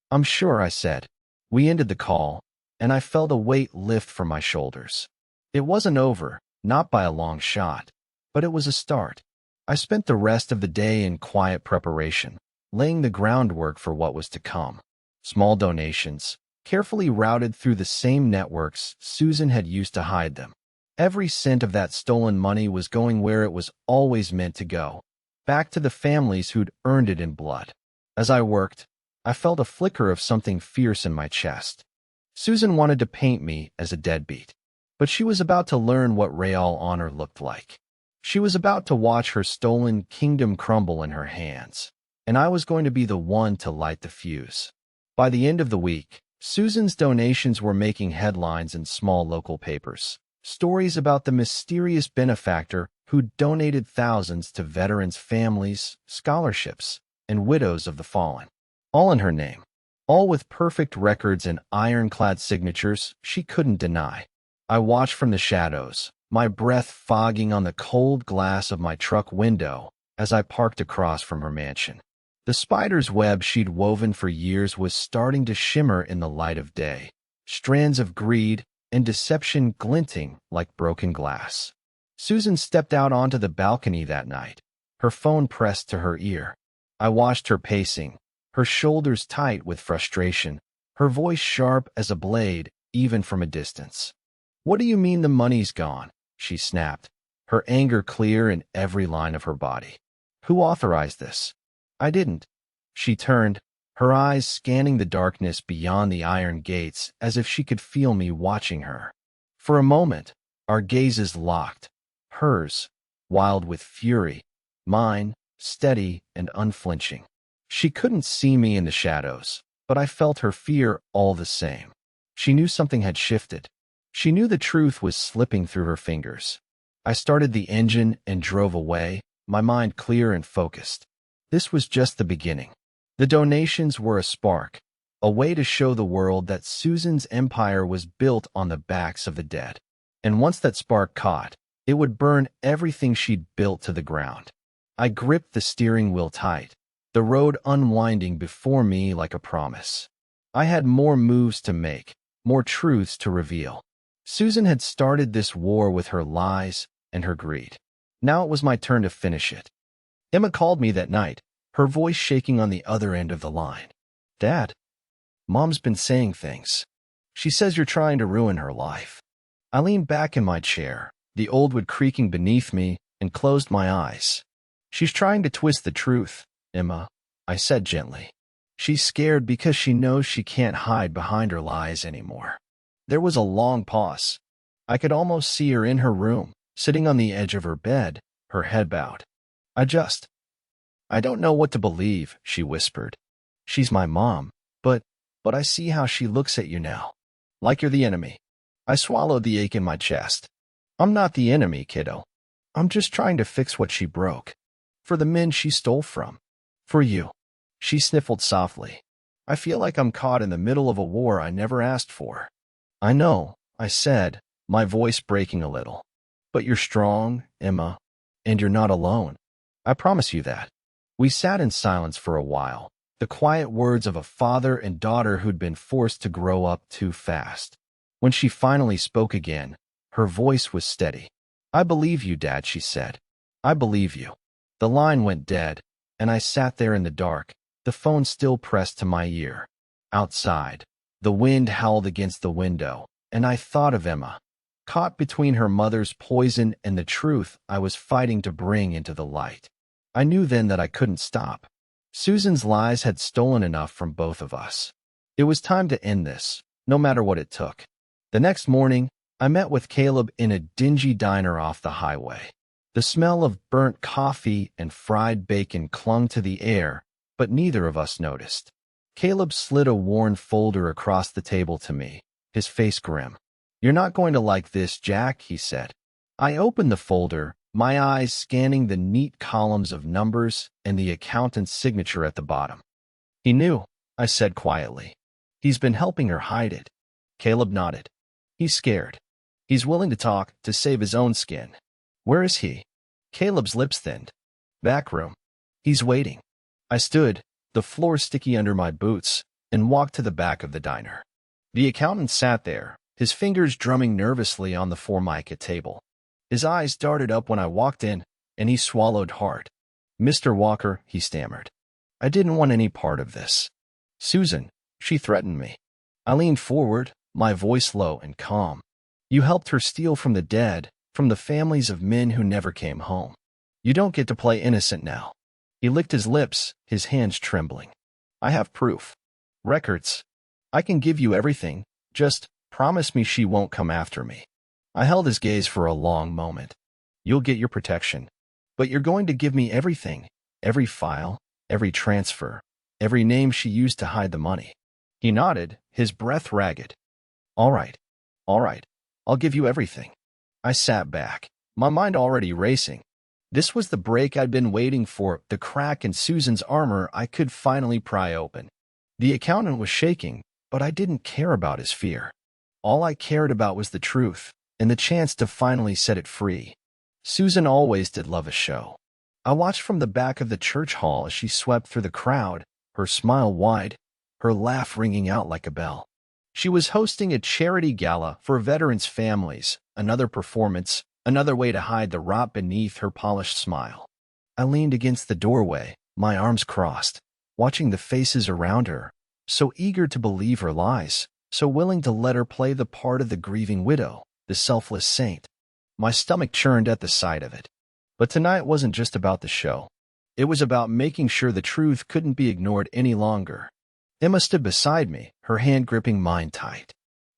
"I'm sure," I said. We ended the call, and I felt a weight lift from my shoulders. It wasn't over, not by a long shot, but it was a start. I spent the rest of the day in quiet preparation, laying the groundwork for what was to come. Small donations, carefully routed through the same networks Susan had used to hide them. Every cent of that stolen money was going where it was always meant to go, back to the families who'd earned it in blood. As I worked, I felt a flicker of something fierce in my chest. Susan wanted to paint me as a deadbeat, but she was about to learn what real honor looked like. She was about to watch her stolen kingdom crumble in her hands, and I was going to be the one to light the fuse. By the end of the week, Susan's donations were making headlines in small local papers. Stories about the mysterious benefactor who donated thousands to veterans' families, scholarships, and widows of the fallen. All in her name. All with perfect records and ironclad signatures she couldn't deny. I watched from the shadows, my breath fogging on the cold glass of my truck window as I parked across from her mansion. The spider's web she'd woven for years was starting to shimmer in the light of day, strands of greed and deception glinting like broken glass. Susan stepped out onto the balcony that night, her phone pressed to her ear. I watched her pacing, her shoulders tight with frustration, her voice sharp as a blade, even from a distance. "What do you mean the money's gone?" she snapped, her anger clear in every line of her body. "Who authorized this?" "I didn't." She turned, her eyes scanning the darkness beyond the iron gates as if she could feel me watching her. For a moment, our gazes locked, hers, wild with fury, mine, steady and unflinching. She couldn't see me in the shadows, but I felt her fear all the same. She knew something had shifted. She knew the truth was slipping through her fingers. I started the engine and drove away, my mind clear and focused. This was just the beginning. The donations were a spark, a way to show the world that Susan's empire was built on the backs of the dead. And once that spark caught, it would burn everything she'd built to the ground. I gripped the steering wheel tight, the road unwinding before me like a promise. I had more moves to make, more truths to reveal. Susan had started this war with her lies and her greed. Now it was my turn to finish it. Emma called me that night, her voice shaking on the other end of the line. "Dad, Mom's been saying things. She says you're trying to ruin her life." I leaned back in my chair, the old wood creaking beneath me, and closed my eyes. "She's trying to twist the truth, Emma," I said gently. "She's scared because she knows she can't hide behind her lies anymore." There was a long pause. I could almost see her in her room, sitting on the edge of her bed, her head bowed. I don't know what to believe," she whispered. "She's my mom, but I see how she looks at you now. Like you're the enemy." I swallowed the ache in my chest. "I'm not the enemy, kiddo. I'm just trying to fix what she broke. For the men she stole from. For you." She sniffled softly. "I feel like I'm caught in the middle of a war I never asked for." "I know," I said, my voice breaking a little. "But you're strong, Emma, and you're not alone. I promise you that." We sat in silence for a while, the quiet words of a father and daughter who'd been forced to grow up too fast. When she finally spoke again, her voice was steady. "I believe you, Dad," she said. "I believe you." The line went dead, and I sat there in the dark, the phone still pressed to my ear. Outside, the wind howled against the window, and I thought of Emma, caught between her mother's poison and the truth I was fighting to bring into the light. I knew then that I couldn't stop. Susan's lies had stolen enough from both of us. It was time to end this, no matter what it took. The next morning, I met with Caleb in a dingy diner off the highway. The smell of burnt coffee and fried bacon clung to the air, but neither of us noticed. Caleb slid a worn folder across the table to me, his face grim. "You're not going to like this, Jack," he said. I opened the folder, my eyes scanning the neat columns of numbers and the accountant's signature at the bottom. "He knew," I said quietly. "He's been helping her hide it." Caleb nodded. "He's scared. He's willing to talk to save his own skin." "Where is he?" Caleb's lips thinned. "Back room. He's waiting." I stood, the floor sticky under my boots, and walked to the back of the diner. The accountant sat there, his fingers drumming nervously on the formica table. His eyes darted up when I walked in, and he swallowed hard. "Mr. Walker," he stammered. "I didn't want any part of this. Susan, she threatened me." I leaned forward, my voice low and calm. "You helped her steal from the dead, from the families of men who never came home. You don't get to play innocent now." He licked his lips, his hands trembling. "I have proof. Records. I can give you everything. Just promise me she won't come after me." I held his gaze for a long moment. "You'll get your protection. But you're going to give me everything. Every file, every transfer, every name she used to hide the money." He nodded, his breath ragged. All right. I'll give you everything." I sat back, my mind already racing. This was the break I'd been waiting for, the crack in Susan's armor I could finally pry open. The accountant was shaking, but I didn't care about his fear. All I cared about was the truth and the chance to finally set it free. Susan always did love a show. I watched from the back of the church hall as she swept through the crowd, her smile wide, her laugh ringing out like a bell. She was hosting a charity gala for veterans' families, another performance, another way to hide the rot beneath her polished smile. I leaned against the doorway, my arms crossed, watching the faces around her, so eager to believe her lies, so willing to let her play the part of the grieving widow, the selfless saint. My stomach churned at the sight of it. But tonight wasn't just about the show. It was about making sure the truth couldn't be ignored any longer. Emma stood beside me, her hand gripping mine tight.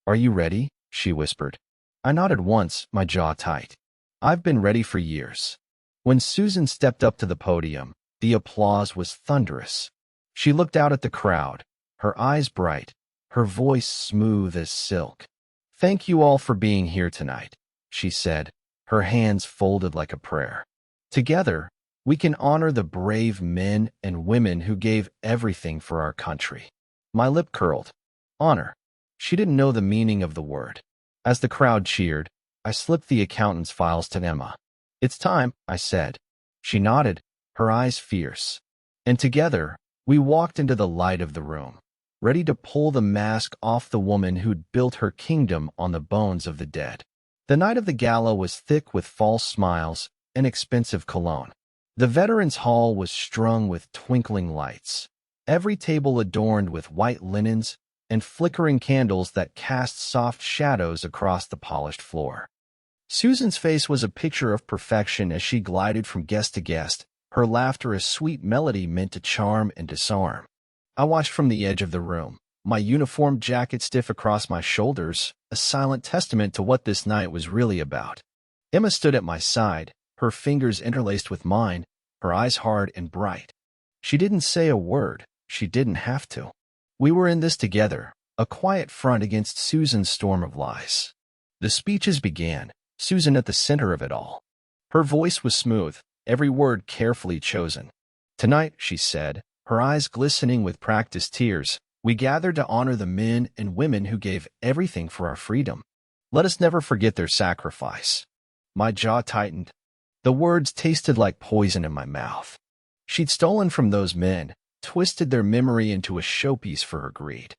"Are you ready?" she whispered. I nodded once, my jaw tight. I've been ready for years. When Susan stepped up to the podium, the applause was thunderous. She looked out at the crowd, her eyes bright, her voice smooth as silk. "Thank you all for being here tonight," she said, her hands folded like a prayer. "Together, we can honor the brave men and women who gave everything for our country." My lip curled. Honor. She didn't know the meaning of the word. As the crowd cheered, I slipped the accountant's files to Emma. "It's time," I said. She nodded, her eyes fierce. And together, we walked into the light of the room, ready to pull the mask off the woman who'd built her kingdom on the bones of the dead. The night of the gala was thick with false smiles and expensive cologne. The Veterans Hall was strung with twinkling lights, every table adorned with white linens and flickering candles that cast soft shadows across the polished floor. Susan's face was a picture of perfection as she glided from guest to guest, her laughter a sweet melody meant to charm and disarm. I watched from the edge of the room, my uniform jacket stiff across my shoulders, a silent testament to what this night was really about. Emma stood at my side, her fingers interlaced with mine, her eyes hard and bright. She didn't say a word. She didn't have to. We were in this together, a quiet front against Susan's storm of lies. The speeches began, Susan at the center of it all. Her voice was smooth, every word carefully chosen. "Tonight," she said, her eyes glistening with practiced tears, "we gathered to honor the men and women who gave everything for our freedom. Let us never forget their sacrifice." My jaw tightened. The words tasted like poison in my mouth. She'd stolen from those men, twisted their memory into a showpiece for her greed.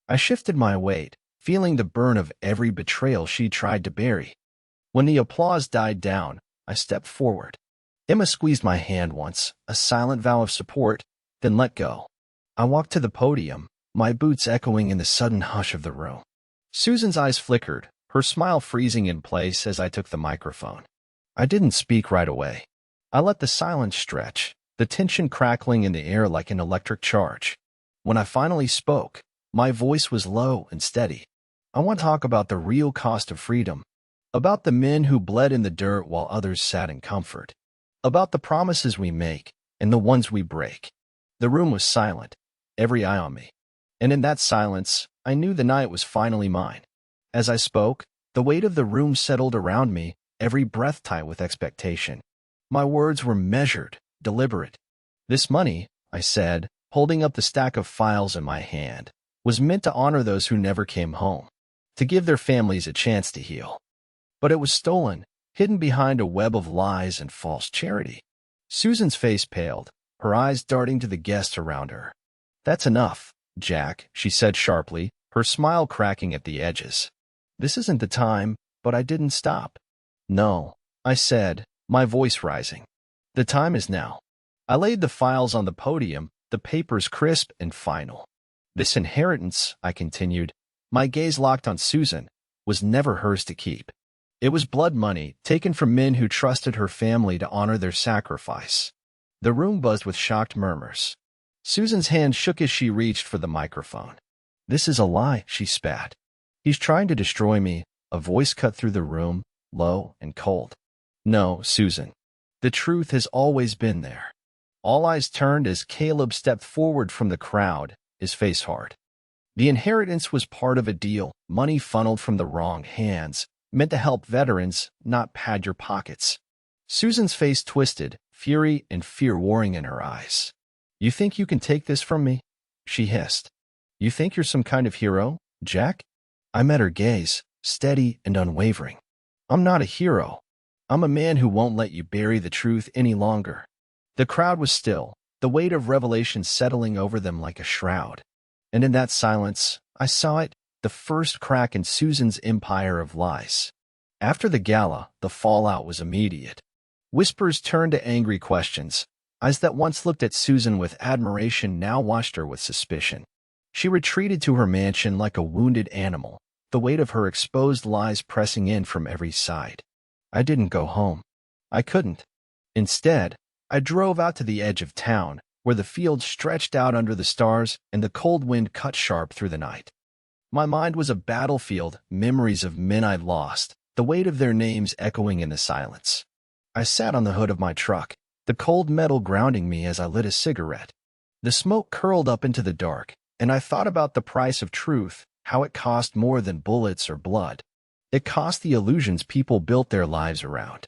I shifted my weight, feeling the burn of every betrayal she tried to bury. When the applause died down, I stepped forward. Emma squeezed my hand once, a silent vow of support, then let go. I walked to the podium, my boots echoing in the sudden hush of the room. Susan's eyes flickered, her smile freezing in place as I took the microphone. I didn't speak right away. I let the silence stretch, the tension crackling in the air like an electric charge. When I finally spoke, my voice was low and steady. "I want to talk about the real cost of freedom, about the men who bled in the dirt while others sat in comfort, about the promises we make and the ones we break." The room was silent, every eye on me. And in that silence, I knew the night was finally mine. As I spoke, the weight of the room settled around me, every breath tight with expectation. My words were measured, deliberate. "This money," I said, holding up the stack of files in my hand, "was meant to honor those who never came home, to give their families a chance to heal. But it was stolen, hidden behind a web of lies and false charity." Susan's face paled, her eyes darting to the guests around her. "That's enough, Jack," she said sharply, her smile cracking at the edges. "This isn't the time," but I didn't stop. "No," I said, my voice rising. "The time is now." I laid the files on the podium, the papers crisp and final. "This inheritance," I continued, my gaze locked on Susan, "was never hers to keep. It was blood money taken from men who trusted her family to honor their sacrifice." The room buzzed with shocked murmurs. Susan's hand shook as she reached for the microphone. "This is a lie," she spat. "He's trying to destroy me," a voice cut through the room, low and cold. "No, Susan. The truth has always been there." All eyes turned as Caleb stepped forward from the crowd, his face hard. The inheritance was part of a deal, money funneled from the wrong hands, meant to help veterans, not pad your pockets. Susan's face twisted, fury and fear warring in her eyes. "You think you can take this from me?" she hissed. You think you're some kind of hero, Jack? I met her gaze, steady and unwavering. I'm not a hero. I'm a man who won't let you bury the truth any longer. The crowd was still, the weight of revelation settling over them like a shroud. And in that silence, I saw it, the first crack in Susan's empire of lies. After the gala, the fallout was immediate. Whispers turned to angry questions. Eyes that once looked at Susan with admiration now watched her with suspicion. She retreated to her mansion like a wounded animal, the weight of her exposed lies pressing in from every side. I didn't go home. I couldn't. Instead, I drove out to the edge of town, where the fields stretched out under the stars and the cold wind cut sharp through the night. My mind was a battlefield, memories of men I'd lost, the weight of their names echoing in the silence. I sat on the hood of my truck, the cold metal grounding me as I lit a cigarette. The smoke curled up into the dark, and I thought about the price of truth, how it cost more than bullets or blood. It cost the illusions people built their lives around.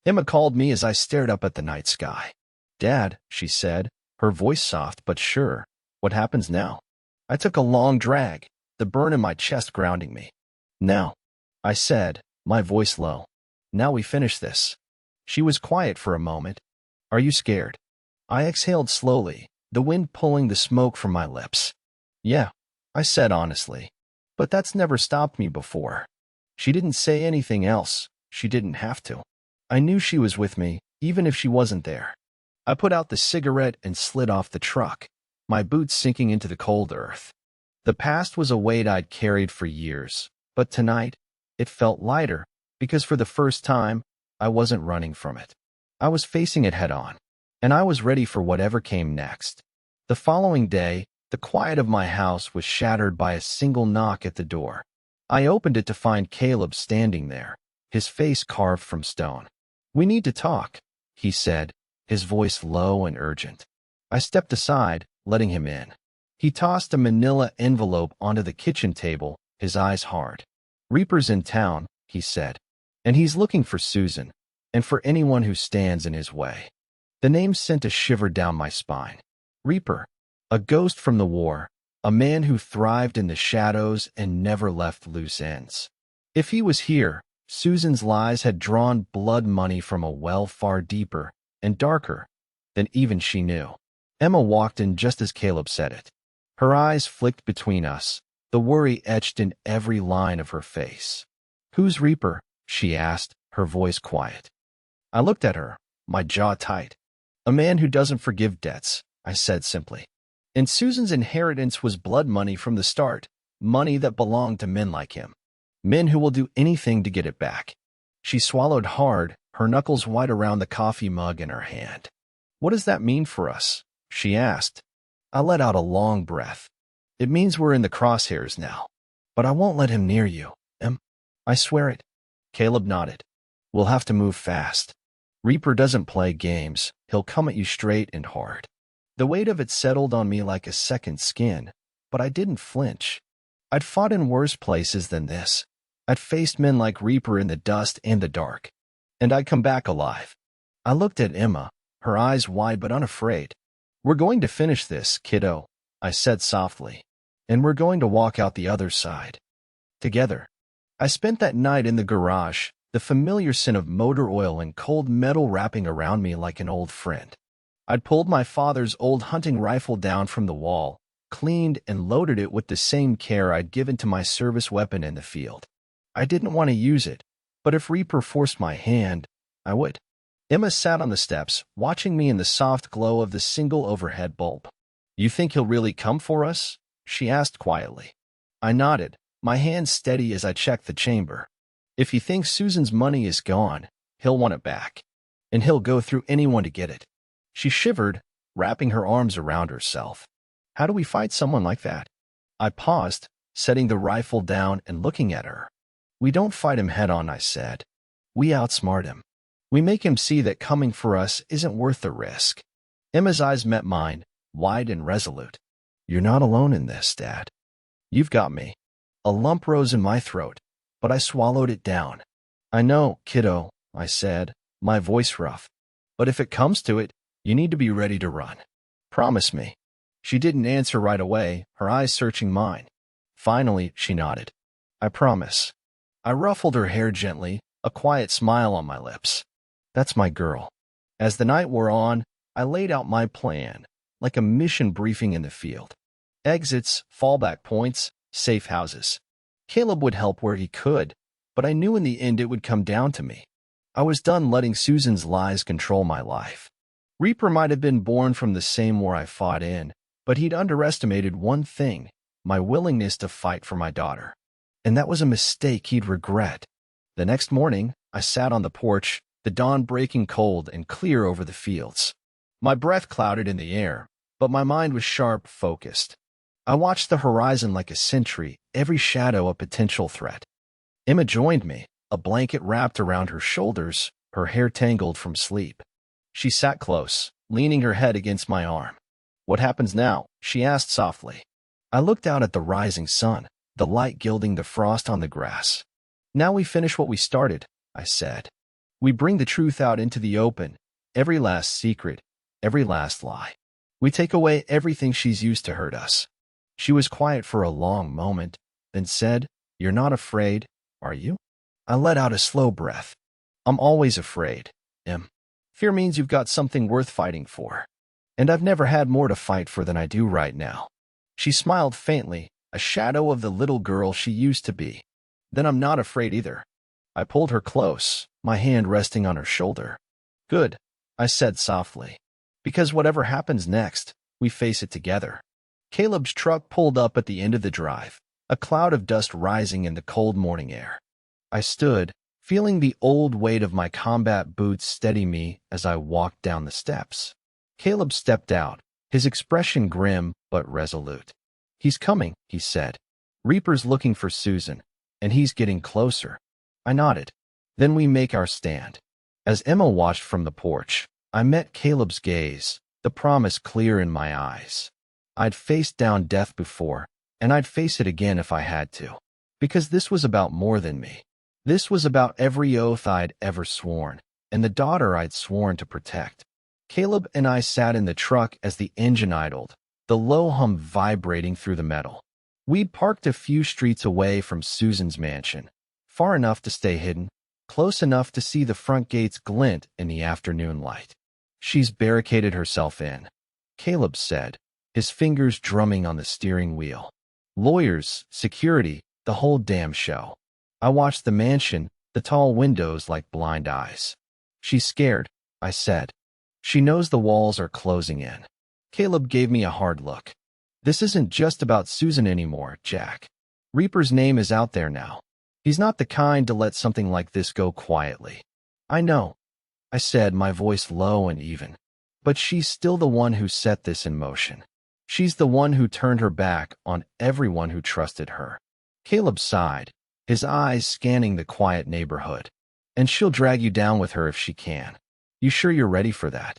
Emma called me as I stared up at the night sky. "Dad," she said, her voice soft but sure. "What happens now?" I took a long drag, the burn in my chest grounding me. "Now," I said, my voice low. "Now we finish this." She was quiet for a moment. "Are you scared?" I exhaled slowly, the wind pulling the smoke from my lips. "Yeah," I said honestly. But that's never stopped me before. She didn't say anything else. She didn't have to. I knew she was with me, even if she wasn't there. I put out the cigarette and slid off the truck, my boots sinking into the cold earth. The past was a weight I'd carried for years, but tonight, it felt lighter, because for the first time, I wasn't running from it. I was facing it head-on, and I was ready for whatever came next. The following day, the quiet of my house was shattered by a single knock at the door. I opened it to find Caleb standing there, his face carved from stone. "We need to talk," he said, his voice low and urgent. I stepped aside, letting him in. He tossed a manila envelope onto the kitchen table, his eyes hard. "Reaper's in town," he said, "and he's looking for Susan, and for anyone who stands in his way." The name sent a shiver down my spine. Reaper, a ghost from the war, a man who thrived in the shadows and never left loose ends. If he was here, Susan's lies had drawn blood money from a well far deeper and darker than even she knew. Emma walked in just as Caleb said it. Her eyes flicked between us, the worry etched in every line of her face. "Who's Reaper?" she asked, her voice quiet. I looked at her, my jaw tight. "A man who doesn't forgive debts," I said simply. And Susan's inheritance was blood money from the start, money that belonged to men like him. Men who will do anything to get it back. She swallowed hard, her knuckles white around the coffee mug in her hand. "What does that mean for us?" she asked. I let out a long breath. "It means we're in the crosshairs now. But I won't let him near you, Em. I swear it." Caleb nodded. "We'll have to move fast. Reaper doesn't play games. He'll come at you straight and hard." The weight of it settled on me like a second skin, but I didn't flinch. I'd fought in worse places than this. I'd faced men like Reaper in the dust and the dark, and I'd come back alive. I looked at Emma, her eyes wide but unafraid. "We're going to finish this, kiddo," I said softly, "and we're going to walk out the other side. Together." I spent that night in the garage, the familiar scent of motor oil and cold metal wrapping around me like an old friend. I'd pulled my father's old hunting rifle down from the wall, cleaned and loaded it with the same care I'd given to my service weapon in the field. I didn't want to use it, but if Reaper forced my hand, I would. Emma sat on the steps, watching me in the soft glow of the single overhead bulb. "You think he'll really come for us?" she asked quietly. I nodded, my hand steady as I checked the chamber. "If he thinks Susan's money is gone, he'll want it back, and he'll go through anyone to get it." She shivered, wrapping her arms around herself. "How do we fight someone like that?" I paused, setting the rifle down and looking at her. "We don't fight him head-on," I said. "We outsmart him. We make him see that coming for us isn't worth the risk." Emma's eyes met mine, wide and resolute. "You're not alone in this, Dad. You've got me." A lump rose in my throat, but I swallowed it down. "I know, kiddo," I said, my voice rough. "But if it comes to it, you need to be ready to run. Promise me." She didn't answer right away, her eyes searching mine. Finally, she nodded. I promise. I ruffled her hair gently, a quiet smile on my lips. That's my girl. As the night wore on, I laid out my plan, like a mission briefing in the field. Exits, fallback points, safe houses. Caleb would help where he could, but I knew in the end it would come down to me. I was done letting Susan's lies control my life. Reaper might have been born from the same war I fought in, but he'd underestimated one thing, my willingness to fight for my daughter. And that was a mistake he'd regret. The next morning, I sat on the porch, the dawn breaking cold and clear over the fields. My breath clouded in the air, but my mind was sharp, focused. I watched the horizon like a sentry, every shadow a potential threat. Emma joined me, a blanket wrapped around her shoulders, her hair tangled from sleep. She sat close, leaning her head against my arm. What happens now? She asked softly. I looked out at the rising sun, the light gilding the frost on the grass. Now we finish what we started, I said. We bring the truth out into the open, every last secret, every last lie. We take away everything she's used to hurt us. She was quiet for a long moment, then said, You're not afraid, are you? I let out a slow breath. I'm always afraid, Em. Fear means you've got something worth fighting for. And I've never had more to fight for than I do right now. She smiled faintly, a shadow of the little girl she used to be. Then I'm not afraid either. I pulled her close, my hand resting on her shoulder. Good, I said softly. Because whatever happens next, we face it together. Caleb's truck pulled up at the end of the drive, a cloud of dust rising in the cold morning air. I stood, feeling the old weight of my combat boots steady me as I walked down the steps. Caleb stepped out, his expression grim but resolute. He's coming, he said. Reaper's looking for Susan, and he's getting closer. I nodded. Then we make our stand. As Emma watched from the porch, I met Caleb's gaze, the promise clear in my eyes. I'd faced down death before, and I'd face it again if I had to. Because this was about more than me. This was about every oath I'd ever sworn, and the daughter I'd sworn to protect. Caleb and I sat in the truck as the engine idled, the low hum vibrating through the metal. We'd parked a few streets away from Susan's mansion, far enough to stay hidden, close enough to see the front gates glint in the afternoon light. She's barricaded herself in, Caleb said, his fingers drumming on the steering wheel. Lawyers, security, the whole damn show. I watched the mansion, the tall windows like blind eyes. She's scared, I said. She knows the walls are closing in. Caleb gave me a hard look. This isn't just about Susan anymore, Jack. Reaper's name is out there now. He's not the kind to let something like this go quietly. I know, I said, my voice low and even. But she's still the one who set this in motion. She's the one who turned her back on everyone who trusted her. Caleb sighed, his eyes scanning the quiet neighborhood. And she'll drag you down with her if she can. You sure you're ready for that?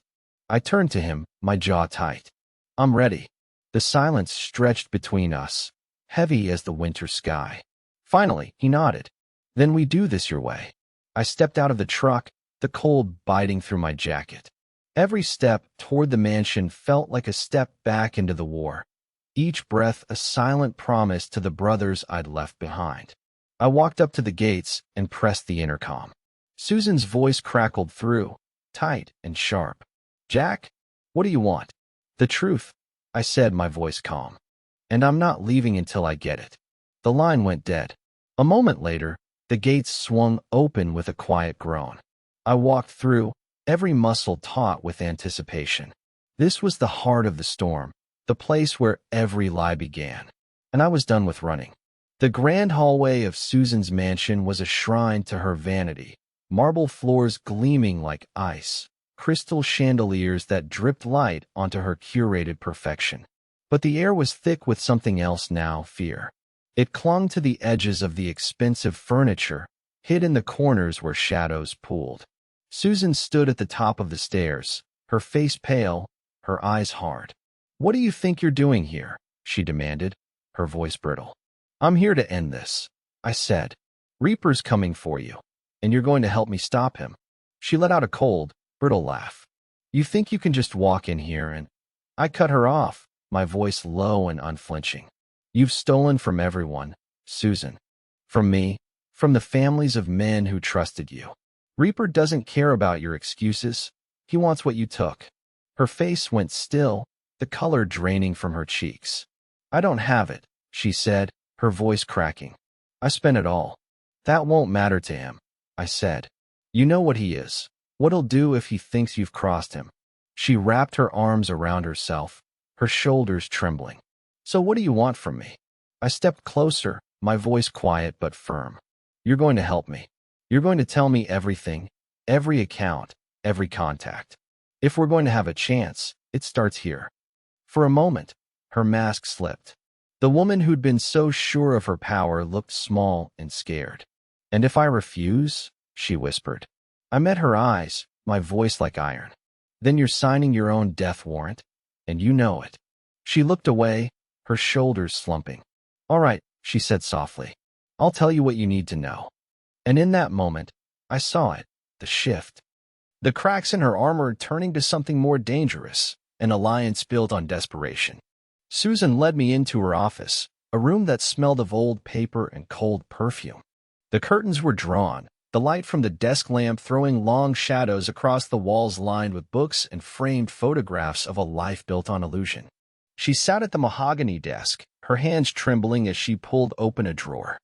I turned to him, my jaw tight. I'm ready. The silence stretched between us, heavy as the winter sky. Finally, he nodded. Then we do this your way. I stepped out of the truck, the cold biting through my jacket. Every step toward the mansion felt like a step back into the war. Each breath a silent promise to the brothers I'd left behind. I walked up to the gates and pressed the intercom. Susan's voice crackled through, tight and sharp. Jack, what do you want? The truth, I said, my voice calm. And I'm not leaving until I get it. The line went dead. A moment later, the gates swung open with a quiet groan. I walked through, every muscle taut with anticipation. This was the heart of the storm, the place where every lie began. And I was done with running. The grand hallway of Susan's mansion was a shrine to her vanity, marble floors gleaming like ice, crystal chandeliers that dripped light onto her curated perfection. But the air was thick with something else now, fear. It clung to the edges of the expensive furniture, hid in the corners where shadows pooled. Susan stood at the top of the stairs, her face pale, her eyes hard. What do you think you're doing here? She demanded, her voice brittle. I'm here to end this, I said. Reaper's coming for you, and you're going to help me stop him. She let out a cold, brittle laugh. You think you can just walk in here and... I cut her off, my voice low and unflinching. You've stolen from everyone, Susan. From me, from the families of men who trusted you. Reaper doesn't care about your excuses. He wants what you took. Her face went still, the color draining from her cheeks. I don't have it, she said, her voice cracking. I spent it all. That won't matter to him, I said. You know what he is. What he'll do if he thinks you've crossed him. She wrapped her arms around herself, her shoulders trembling. So what do you want from me? I stepped closer, my voice quiet but firm. You're going to help me. You're going to tell me everything, every account, every contact. If we're going to have a chance, it starts here. For a moment, her mask slipped. The woman who'd been so sure of her power looked small and scared. And if I refuse? She whispered. I met her eyes, my voice like iron. Then you're signing your own death warrant, and you know it. She looked away, her shoulders slumping. All right, she said softly. I'll tell you what you need to know. And in that moment, I saw it, the shift. The cracks in her armor turning to something more dangerous, an alliance built on desperation. Susan led me into her office, a room that smelled of old paper and cold perfume. The curtains were drawn, the light from the desk lamp throwing long shadows across the walls lined with books and framed photographs of a life built on illusion. She sat at the mahogany desk, her hands trembling as she pulled open a drawer.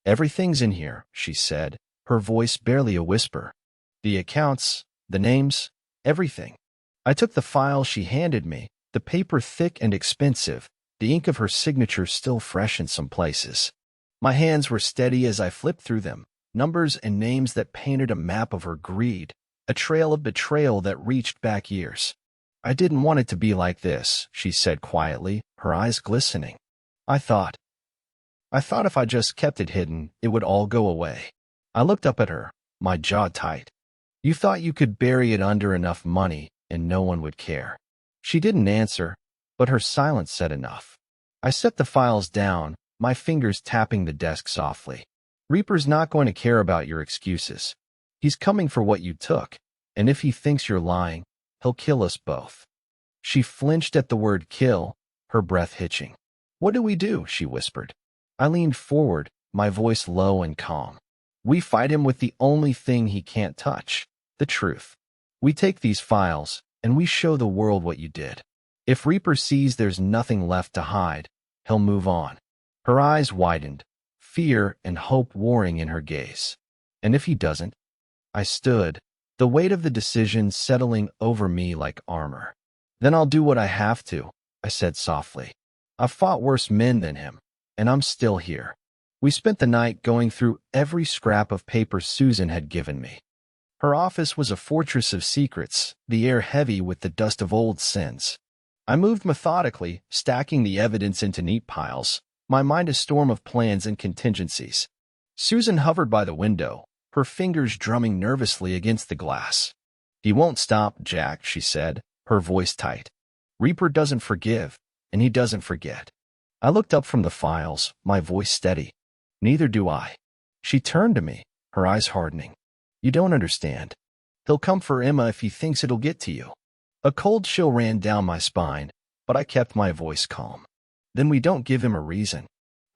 Everything's in here, she said, her voice barely a whisper. The accounts, the names, everything. I took the file she handed me, the paper thick and expensive, the ink of her signature still fresh in some places. My hands were steady as I flipped through them, numbers and names that painted a map of her greed, a trail of betrayal that reached back years. I didn't want it to be like this, she said quietly, her eyes glistening. I thought if I just kept it hidden, it would all go away. I looked up at her, my jaw tight. You thought you could bury it under enough money and no one would care. She didn't answer, but her silence said enough. I set the files down, my fingers tapping the desk softly. Reaper's not going to care about your excuses. He's coming for what you took, and if he thinks you're lying, he'll kill us both. She flinched at the word kill, her breath hitching. What do we do? She whispered. I leaned forward, my voice low and calm. We fight him with the only thing he can't touch, the truth. We take these files, and we show the world what you did. If Reaper sees there's nothing left to hide, he'll move on. Her eyes widened, fear and hope warring in her gaze. And if he doesn't? I stood, the weight of the decision settling over me like armor. Then I'll do what I have to, I said softly. I've fought worse men than him, and I'm still here. We spent the night going through every scrap of paper Susan had given me. Her office was a fortress of secrets, the air heavy with the dust of old sins. I moved methodically, stacking the evidence into neat piles, my mind a storm of plans and contingencies. Susan hovered by the window, her fingers drumming nervously against the glass. He won't stop, Jack, she said, her voice tight. Reaper doesn't forgive, and he doesn't forget. I looked up from the files, my voice steady. Neither do I. She turned to me, her eyes hardening. You don't understand. He'll come for Emma if he thinks it'll get to you. A cold chill ran down my spine, but I kept my voice calm. Then we don't give him a reason.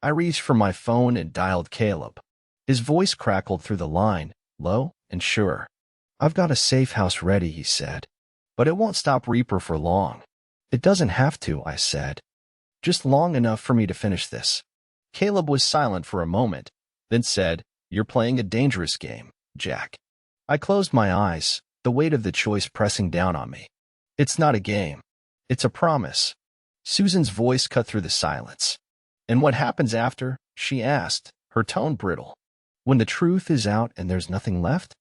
I reached for my phone and dialed Caleb. His voice crackled through the line, low and sure. I've got a safe house ready, he said. But it won't stop Reaper for long. It doesn't have to, I said. Just long enough for me to finish this. Caleb was silent for a moment, then said, You're playing a dangerous game, Jack. I closed my eyes, the weight of the choice pressing down on me. It's not a game. It's a promise. Susan's voice cut through the silence. And what happens after? She asked, her tone brittle. When the truth is out and there's nothing left?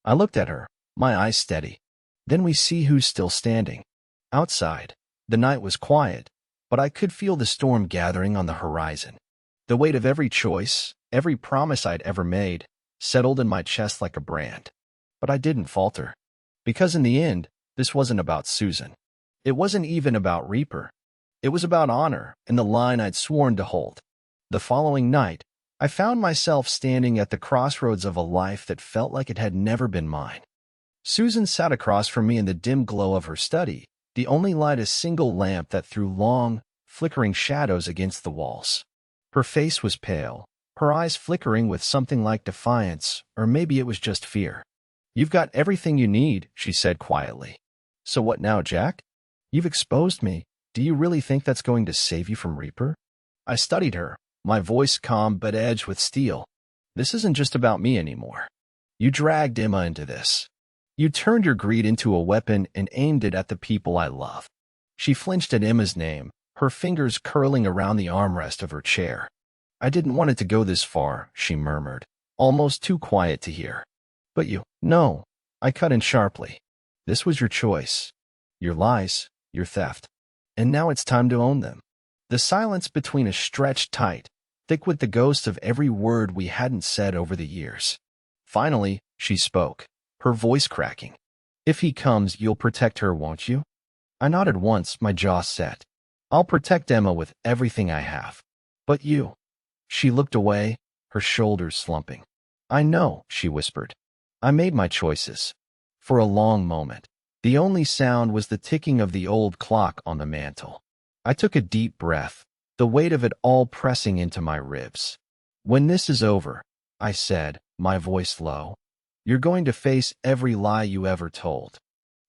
I looked at her, my eyes steady. Then we see who's still standing. Outside, the night was quiet, but I could feel the storm gathering on the horizon. The weight of every choice, every promise I'd ever made, settled in my chest like a brand. But I didn't falter. Because in the end, this wasn't about Susan. It wasn't even about Reaper. It was about honor and the line I'd sworn to hold. The following night, I found myself standing at the crossroads of a life that felt like it had never been mine. Susan sat across from me in the dim glow of her study, the only light a single lamp that threw long, flickering shadows against the walls. Her face was pale, her eyes flickering with something like defiance, or maybe it was just fear. "You've got everything you need," she said quietly. "So what now, Jack? You've exposed me. Do you really think that's going to save you from Reaper?" I studied her, my voice calm but edged with steel. "This isn't just about me anymore. You dragged Emma into this. You turned your greed into a weapon and aimed it at the people I love." She flinched at Emma's name, her fingers curling around the armrest of her chair. "I didn't want it to go this far," she murmured, almost too quiet to hear. "But you—" "No," I cut in sharply. "This was your choice. Your lies, your theft. And now it's time to own them." The silence between us stretched tight, thick with the ghosts of every word we hadn't said over the years. Finally, she spoke, her voice cracking. "If he comes, you'll protect her, won't you?" I nodded once, my jaw set. "I'll protect Emma with everything I have. But you—" She looked away, her shoulders slumping. "I know," she whispered. "I made my choices." For a long moment, the only sound was the ticking of the old clock on the mantel. I took a deep breath, the weight of it all pressing into my ribs. "When this is over," I said, my voice low, "you're going to face every lie you ever told."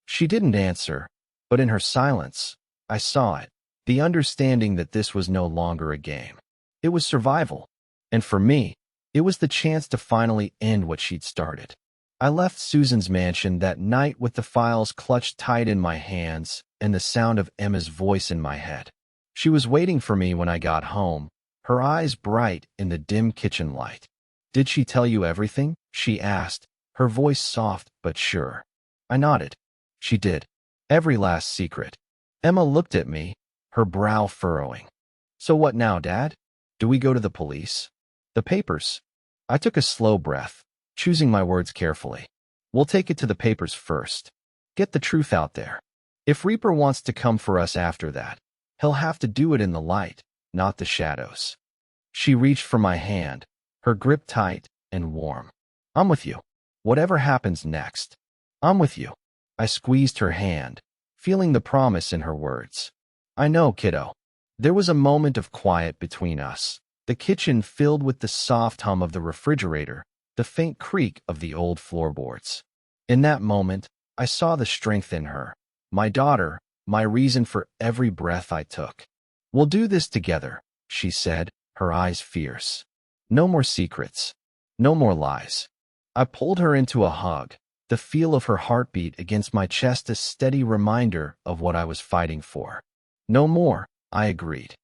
She didn't answer, but in her silence, I saw it, the understanding that this was no longer a game. It was survival. And for me, it was the chance to finally end what she'd started. I left Susan's mansion that night with the files clutched tight in my hands and the sound of Emma's voice in my head. She was waiting for me when I got home, her eyes bright in the dim kitchen light. "Did she tell you everything?" she asked, her voice soft but sure. I nodded. She did. Every last secret. Emma looked at me, her brow furrowing. "So what now, Dad? Do we go to the police?" "The papers." I took a slow breath, choosing my words carefully. "We'll take it to the papers first. Get the truth out there. If Reaper wants to come for us after that, he'll have to do it in the light, not the shadows." She reached for my hand, her grip tight and warm. "I'm with you. Whatever happens next, I'm with you." I squeezed her hand, feeling the promise in her words. "I know, kiddo." There was a moment of quiet between us, the kitchen filled with the soft hum of the refrigerator, the faint creak of the old floorboards. In that moment, I saw the strength in her, my daughter, my reason for every breath I took. "We'll do this together," she said, her eyes fierce. "No more secrets. No more lies." I pulled her into a hug, the feel of her heartbeat against my chest a steady reminder of what I was fighting for. "No more," I agreed.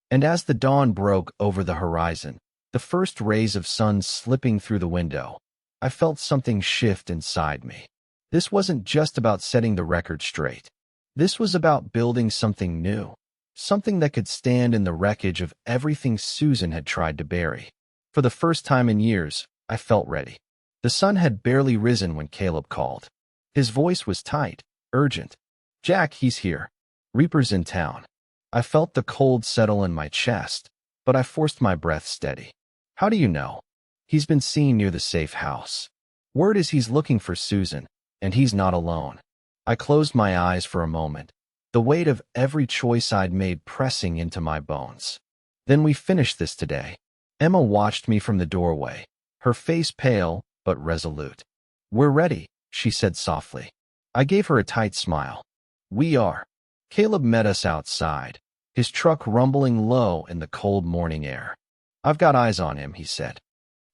And as the dawn broke over the horizon, the first rays of sun slipping through the window, I felt something shift inside me. This wasn't just about setting the record straight. This was about building something new, something that could stand in the wreckage of everything Susan had tried to bury. For the first time in years, I felt ready. The sun had barely risen when Caleb called. His voice was tight, urgent. "Jack, he's here. Reaper's in town." I felt the cold settle in my chest, but I forced my breath steady. "How do you know?" "He's been seen near the safe house. Word is he's looking for Susan, and he's not alone." I closed my eyes for a moment, the weight of every choice I'd made pressing into my bones. "Then we finish this today." Emma watched me from the doorway, her face pale but resolute. "We're ready," she said softly. I gave her a tight smile. "We are." Caleb met us outside, his truck rumbling low in the cold morning air. "I've got eyes on him," he said.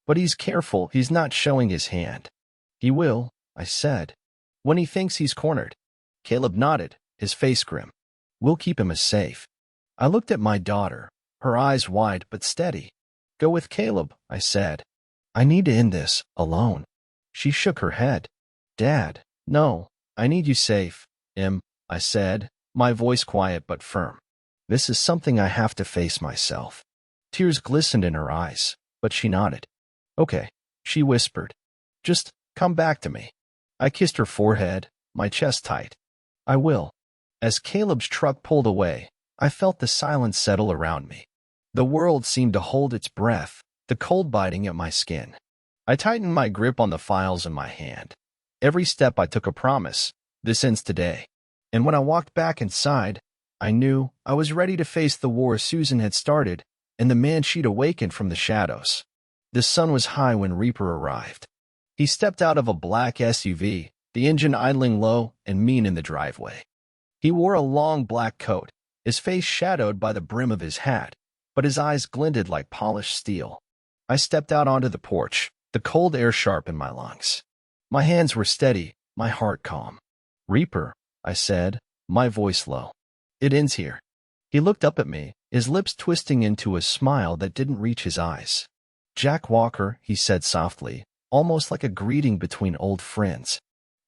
"But he's careful, he's not showing his hand." "He will," I said, "when he thinks he's cornered." Caleb nodded, his face grim. "We'll keep him as safe." I looked at my daughter, her eyes wide but steady. "Go with Caleb," I said. "I need to end this, alone." She shook her head. "Dad, no, I need you safe." I said, my voice quiet but firm. "This is something I have to face myself." Tears glistened in her eyes, but she nodded. "Okay," she whispered. "Just come back to me." I kissed her forehead, my chest tight. "I will." As Caleb's truck pulled away, I felt the silence settle around me. The world seemed to hold its breath, the cold biting at my skin. I tightened my grip on the files in my hand. Every step I took a promise. This ends today. And when I walked back inside, I knew I was ready to face the war Susan had started and the man she'd awakened from the shadows. The sun was high when Reaper arrived. He stepped out of a black SUV, the engine idling low and mean in the driveway. He wore a long black coat, his face shadowed by the brim of his hat, but his eyes glinted like polished steel. I stepped out onto the porch, the cold air sharp in my lungs. My hands were steady, my heart calm. "Reaper," I said, my voice low. "It ends here." He looked up at me, his lips twisting into a smile that didn't reach his eyes. "Jack Walker," he said softly, almost like a greeting between old friends.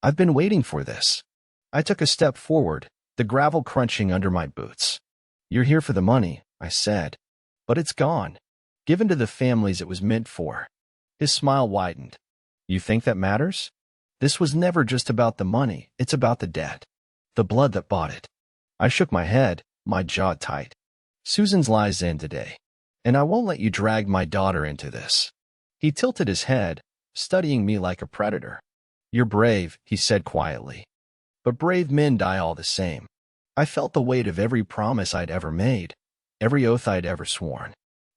"I've been waiting for this." I took a step forward, the gravel crunching under my boots. "You're here for the money," I said. "But it's gone. Given to the families it was meant for." His smile widened. "You think that matters? This was never just about the money, it's about the debt. The blood that bought it." I shook my head, my jaw tight. "Susan's lies end today, and I won't let you drag my daughter into this." He tilted his head, studying me like a predator. "You're brave," he said quietly. "But brave men die all the same." I felt the weight of every promise I'd ever made, every oath I'd ever sworn.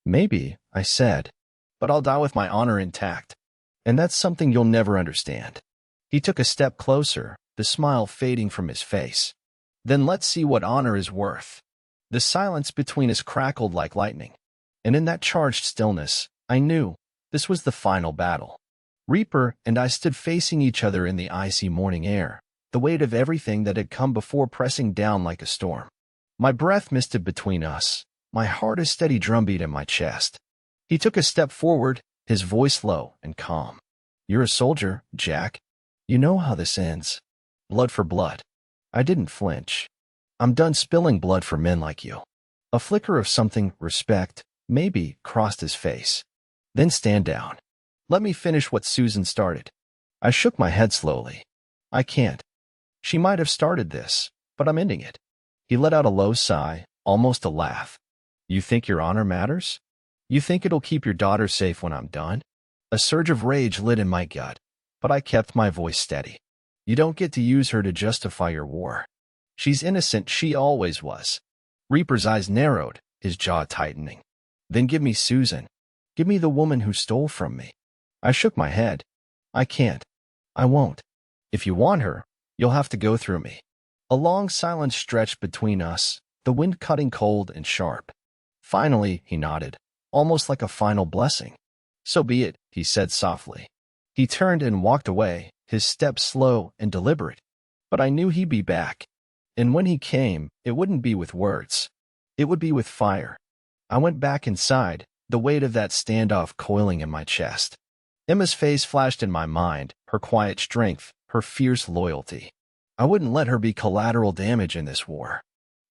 "Maybe," I said, "but I'll die with my honor intact. And that's something you'll never understand." He took a step closer, the smile fading from his face. "Then let's see what honor is worth." The silence between us crackled like lightning. And in that charged stillness, I knew this was the final battle. Reaper and I stood facing each other in the icy morning air, the weight of everything that had come before pressing down like a storm. My breath misted between us, my heart a steady drumbeat in my chest. He took a step forward, his voice low and calm. "You're a soldier, Jack. You know how this ends. Blood for blood." I didn't flinch. "I'm done spilling blood for men like you." A flicker of something, respect, maybe, crossed his face. "Then stand down. Let me finish what Susan started." I shook my head slowly. "I can't. She might have started this, but I'm ending it." He let out a low sigh, almost a laugh. "You think your honor matters? You think it'll keep your daughter safe when I'm done?" A surge of rage lit in my gut, but I kept my voice steady. "You don't get to use her to justify your war. She's innocent, she always was." Reaper's eyes narrowed, his jaw tightening. "Then give me Susan. Give me the woman who stole from me." I shook my head. "I can't. I won't. If you want her, you'll have to go through me." A long silence stretched between us, the wind cutting cold and sharp. Finally, he nodded, almost like a final blessing. "So be it," he said softly. He turned and walked away, his steps slow and deliberate. But I knew he'd be back. And when he came, it wouldn't be with words. It would be with fire. I went back inside, the weight of that standoff coiling in my chest. Emma's face flashed in my mind, her quiet strength, her fierce loyalty. I wouldn't let her be collateral damage in this war.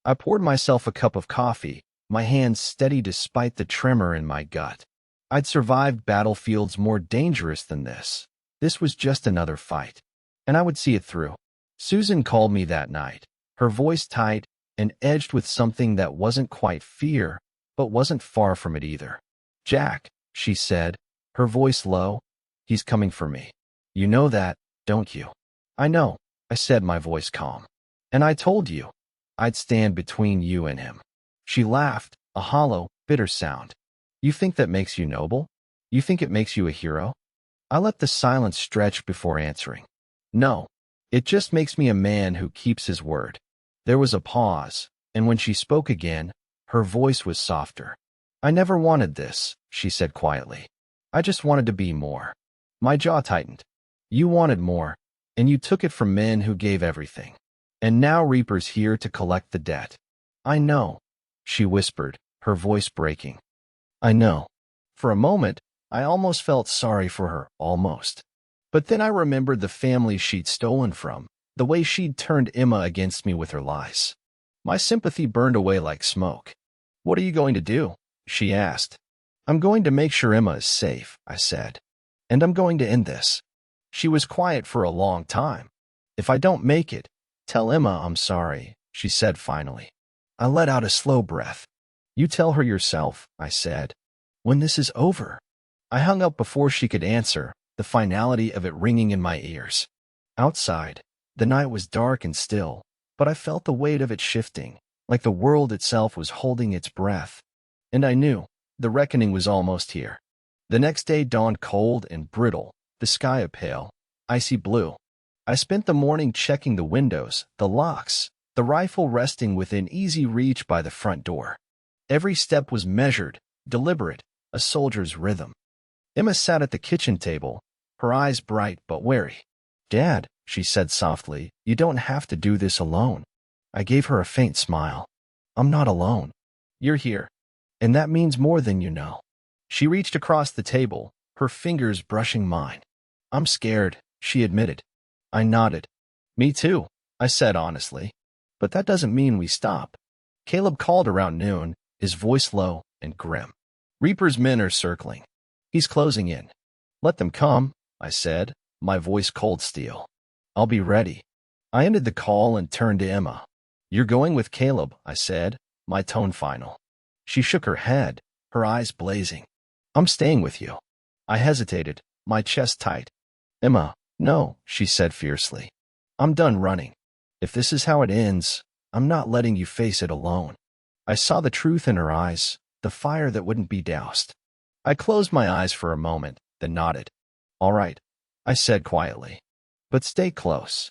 I poured myself a cup of coffee, my hands steady despite the tremor in my gut. I'd survived battlefields more dangerous than this. This was just another fight, and I would see it through. Susan called me that night, her voice tight and edged with something that wasn't quite fear, but wasn't far from it either. "Jack," she said, her voice low, "he's coming for me. You know that, don't you?" "I know," I said, my voice calm. "And I told you I'd stand between you and him." She laughed, a hollow, bitter sound. "You think that makes you noble? You think it makes you a hero?" I let the silence stretch before answering. "No, it just makes me a man who keeps his word." There was a pause, and when she spoke again, her voice was softer. "I never wanted this," she said quietly. "I just wanted to be more." My jaw tightened. "You wanted more, and you took it from men who gave everything. And now Reaper's here to collect the debt." "I know," she whispered, her voice breaking. "I know." For a moment, I almost felt sorry for her, almost. But then I remembered the family she'd stolen from, the way she'd turned Emma against me with her lies. My sympathy burned away like smoke. "What are you going to do?" she asked. "I'm going to make sure Emma is safe," I said. "And I'm going to end this." She was quiet for a long time. "If I don't make it, tell Emma I'm sorry," she said finally. I let out a slow breath. "You tell her yourself," I said, "when this is over." I hung up before she could answer, the finality of it ringing in my ears. Outside, the night was dark and still, but I felt the weight of it shifting, like the world itself was holding its breath. And I knew the reckoning was almost here. The next day dawned cold and brittle, the sky a pale, icy blue. I spent the morning checking the windows, the locks, the rifle resting within easy reach by the front door. Every step was measured, deliberate, a soldier's rhythm. Emma sat at the kitchen table, her eyes bright but wary. "Dad," she said softly, "you don't have to do this alone." I gave her a faint smile. "I'm not alone. You're here. And that means more than you know." She reached across the table, her fingers brushing mine. "I'm scared," she admitted. I nodded. "Me too," I said honestly. "But that doesn't mean we stop." Caleb called around noon, his voice low and grim. "Reaper's men are circling. He's closing in." "Let them come," I said, my voice cold steel. "I'll be ready." I ended the call and turned to Emma. "You're going with Caleb," I said, my tone final. She shook her head, her eyes blazing. "I'm staying with you." I hesitated, my chest tight. "Emma, no," she said fiercely. "I'm done running. If this is how it ends, I'm not letting you face it alone." I saw the truth in her eyes, the fire that wouldn't be doused. I closed my eyes for a moment, then nodded. "All right," I said quietly. "But stay close."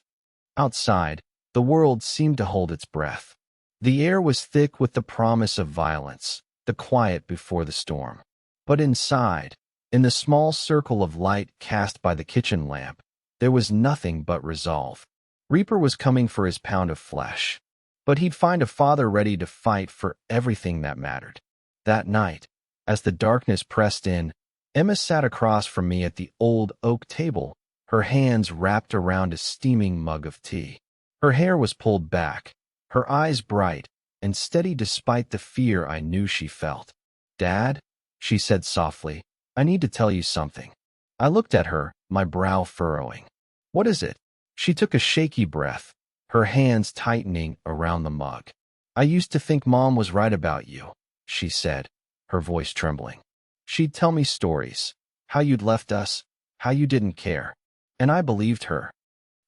Outside, the world seemed to hold its breath. The air was thick with the promise of violence, the quiet before the storm. But inside, in the small circle of light cast by the kitchen lamp, there was nothing but resolve. Reaper was coming for his pound of flesh, but he'd find a father ready to fight for everything that mattered. That night, as the darkness pressed in, Emma sat across from me at the old oak table, her hands wrapped around a steaming mug of tea. Her hair was pulled back, her eyes bright and steady despite the fear I knew she felt. "Dad," she said softly, "I need to tell you something." I looked at her, my brow furrowing. "What is it?" She took a shaky breath, her hands tightening around the mug. "I used to think Mom was right about you," she said, her voice trembling. "She'd tell me stories, how you'd left us, how you didn't care. And I believed her.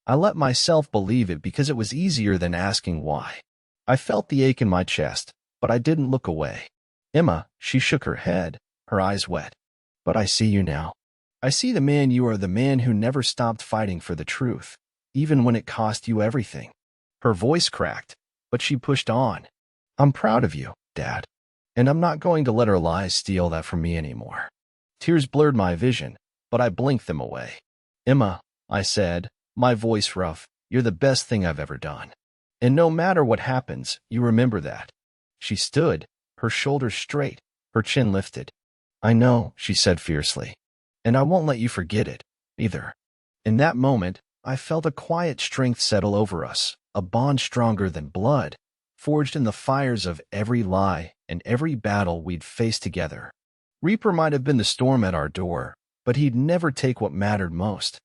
I let myself believe it because it was easier than asking why." I felt the ache in my chest, but I didn't look away. "Emma," she shook her head, her eyes wet. "But I see you now. I see the man you are, the man who never stopped fighting for the truth, even when it cost you everything." Her voice cracked, but she pushed on. "I'm proud of you, Dad, and I'm not going to let her lies steal that from me anymore." Tears blurred my vision, but I blinked them away. "Emma," I said, my voice rough, "you're the best thing I've ever done. And no matter what happens, you remember that." She stood, her shoulders straight, her chin lifted. "I know," she said fiercely, "and I won't let you forget it, either." In that moment, I felt a quiet strength settle over us, a bond stronger than blood, forged in the fires of every lie and every battle we'd faced together. Reaper might have been the storm at our door, but he'd never take what mattered most.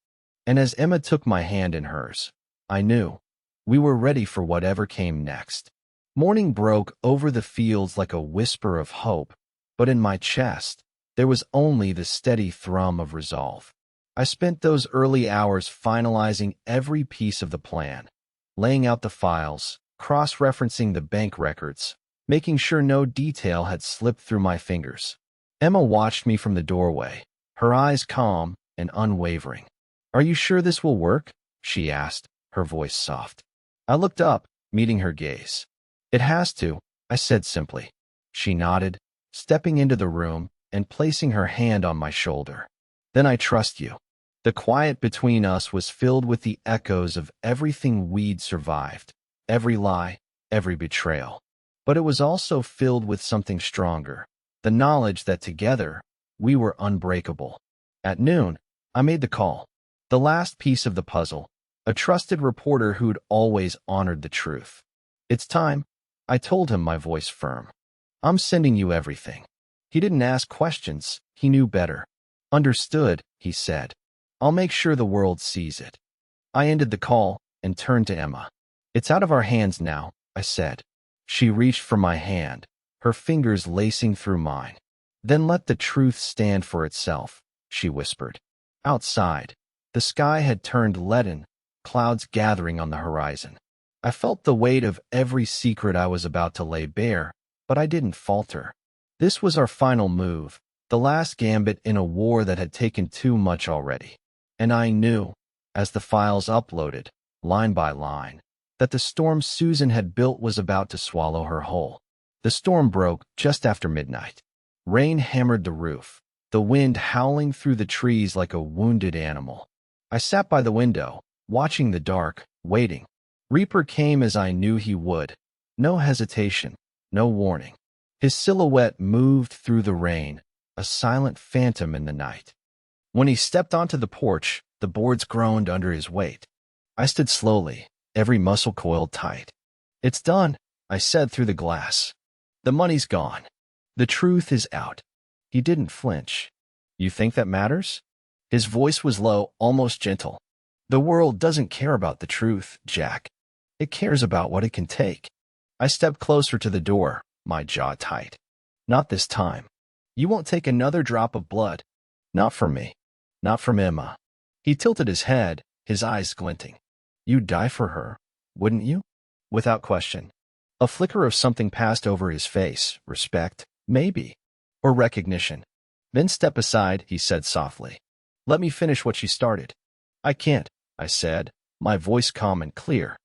And as Emma took my hand in hers, I knew we were ready for whatever came next. Morning broke over the fields like a whisper of hope, but in my chest, there was only the steady thrum of resolve. I spent those early hours finalizing every piece of the plan, laying out the files, cross-referencing the bank records, making sure no detail had slipped through my fingers. Emma watched me from the doorway, her eyes calm and unwavering. "Are you sure this will work?" she asked, her voice soft. I looked up, meeting her gaze. "It has to," I said simply. She nodded, stepping into the room and placing her hand on my shoulder. "Then I trust you." The quiet between us was filled with the echoes of everything we'd survived, every lie, every betrayal. But it was also filled with something stronger, the knowledge that together, we were unbreakable. At noon, I made the call. The last piece of the puzzle, a trusted reporter who'd always honored the truth. "It's time," I told him, my voice firm. "I'm sending you everything." He didn't ask questions, he knew better. "Understood," he said. "I'll make sure the world sees it." I ended the call and turned to Emma. "It's out of our hands now," I said. She reached for my hand, her fingers lacing through mine. "Then let the truth stand for itself," she whispered. Outside, the sky had turned leaden, clouds gathering on the horizon. I felt the weight of every secret I was about to lay bare, but I didn't falter. This was our final move, the last gambit in a war that had taken too much already. And I knew, as the files uploaded, line by line, that the storm Susan had built was about to swallow her whole. The storm broke just after midnight. Rain hammered the roof, the wind howling through the trees like a wounded animal. I sat by the window, watching the dark, waiting. Reaper came as I knew he would. No hesitation, no warning. His silhouette moved through the rain, a silent phantom in the night. When he stepped onto the porch, the boards groaned under his weight. I stood slowly, every muscle coiled tight. "It's done," I said through the glass. "The money's gone. The truth is out." He didn't flinch. "You think that matters?" His voice was low, almost gentle. "The world doesn't care about the truth, Jack. It cares about what it can take." I stepped closer to the door, my jaw tight. "Not this time. You won't take another drop of blood. Not from me. Not from Emma." He tilted his head, his eyes glinting. "You'd die for her, wouldn't you?" Without question. A flicker of something passed over his face. Respect, maybe. Or recognition. "Then step aside," he said softly. "Let me finish what she started." "I can't," I said, my voice calm and clear.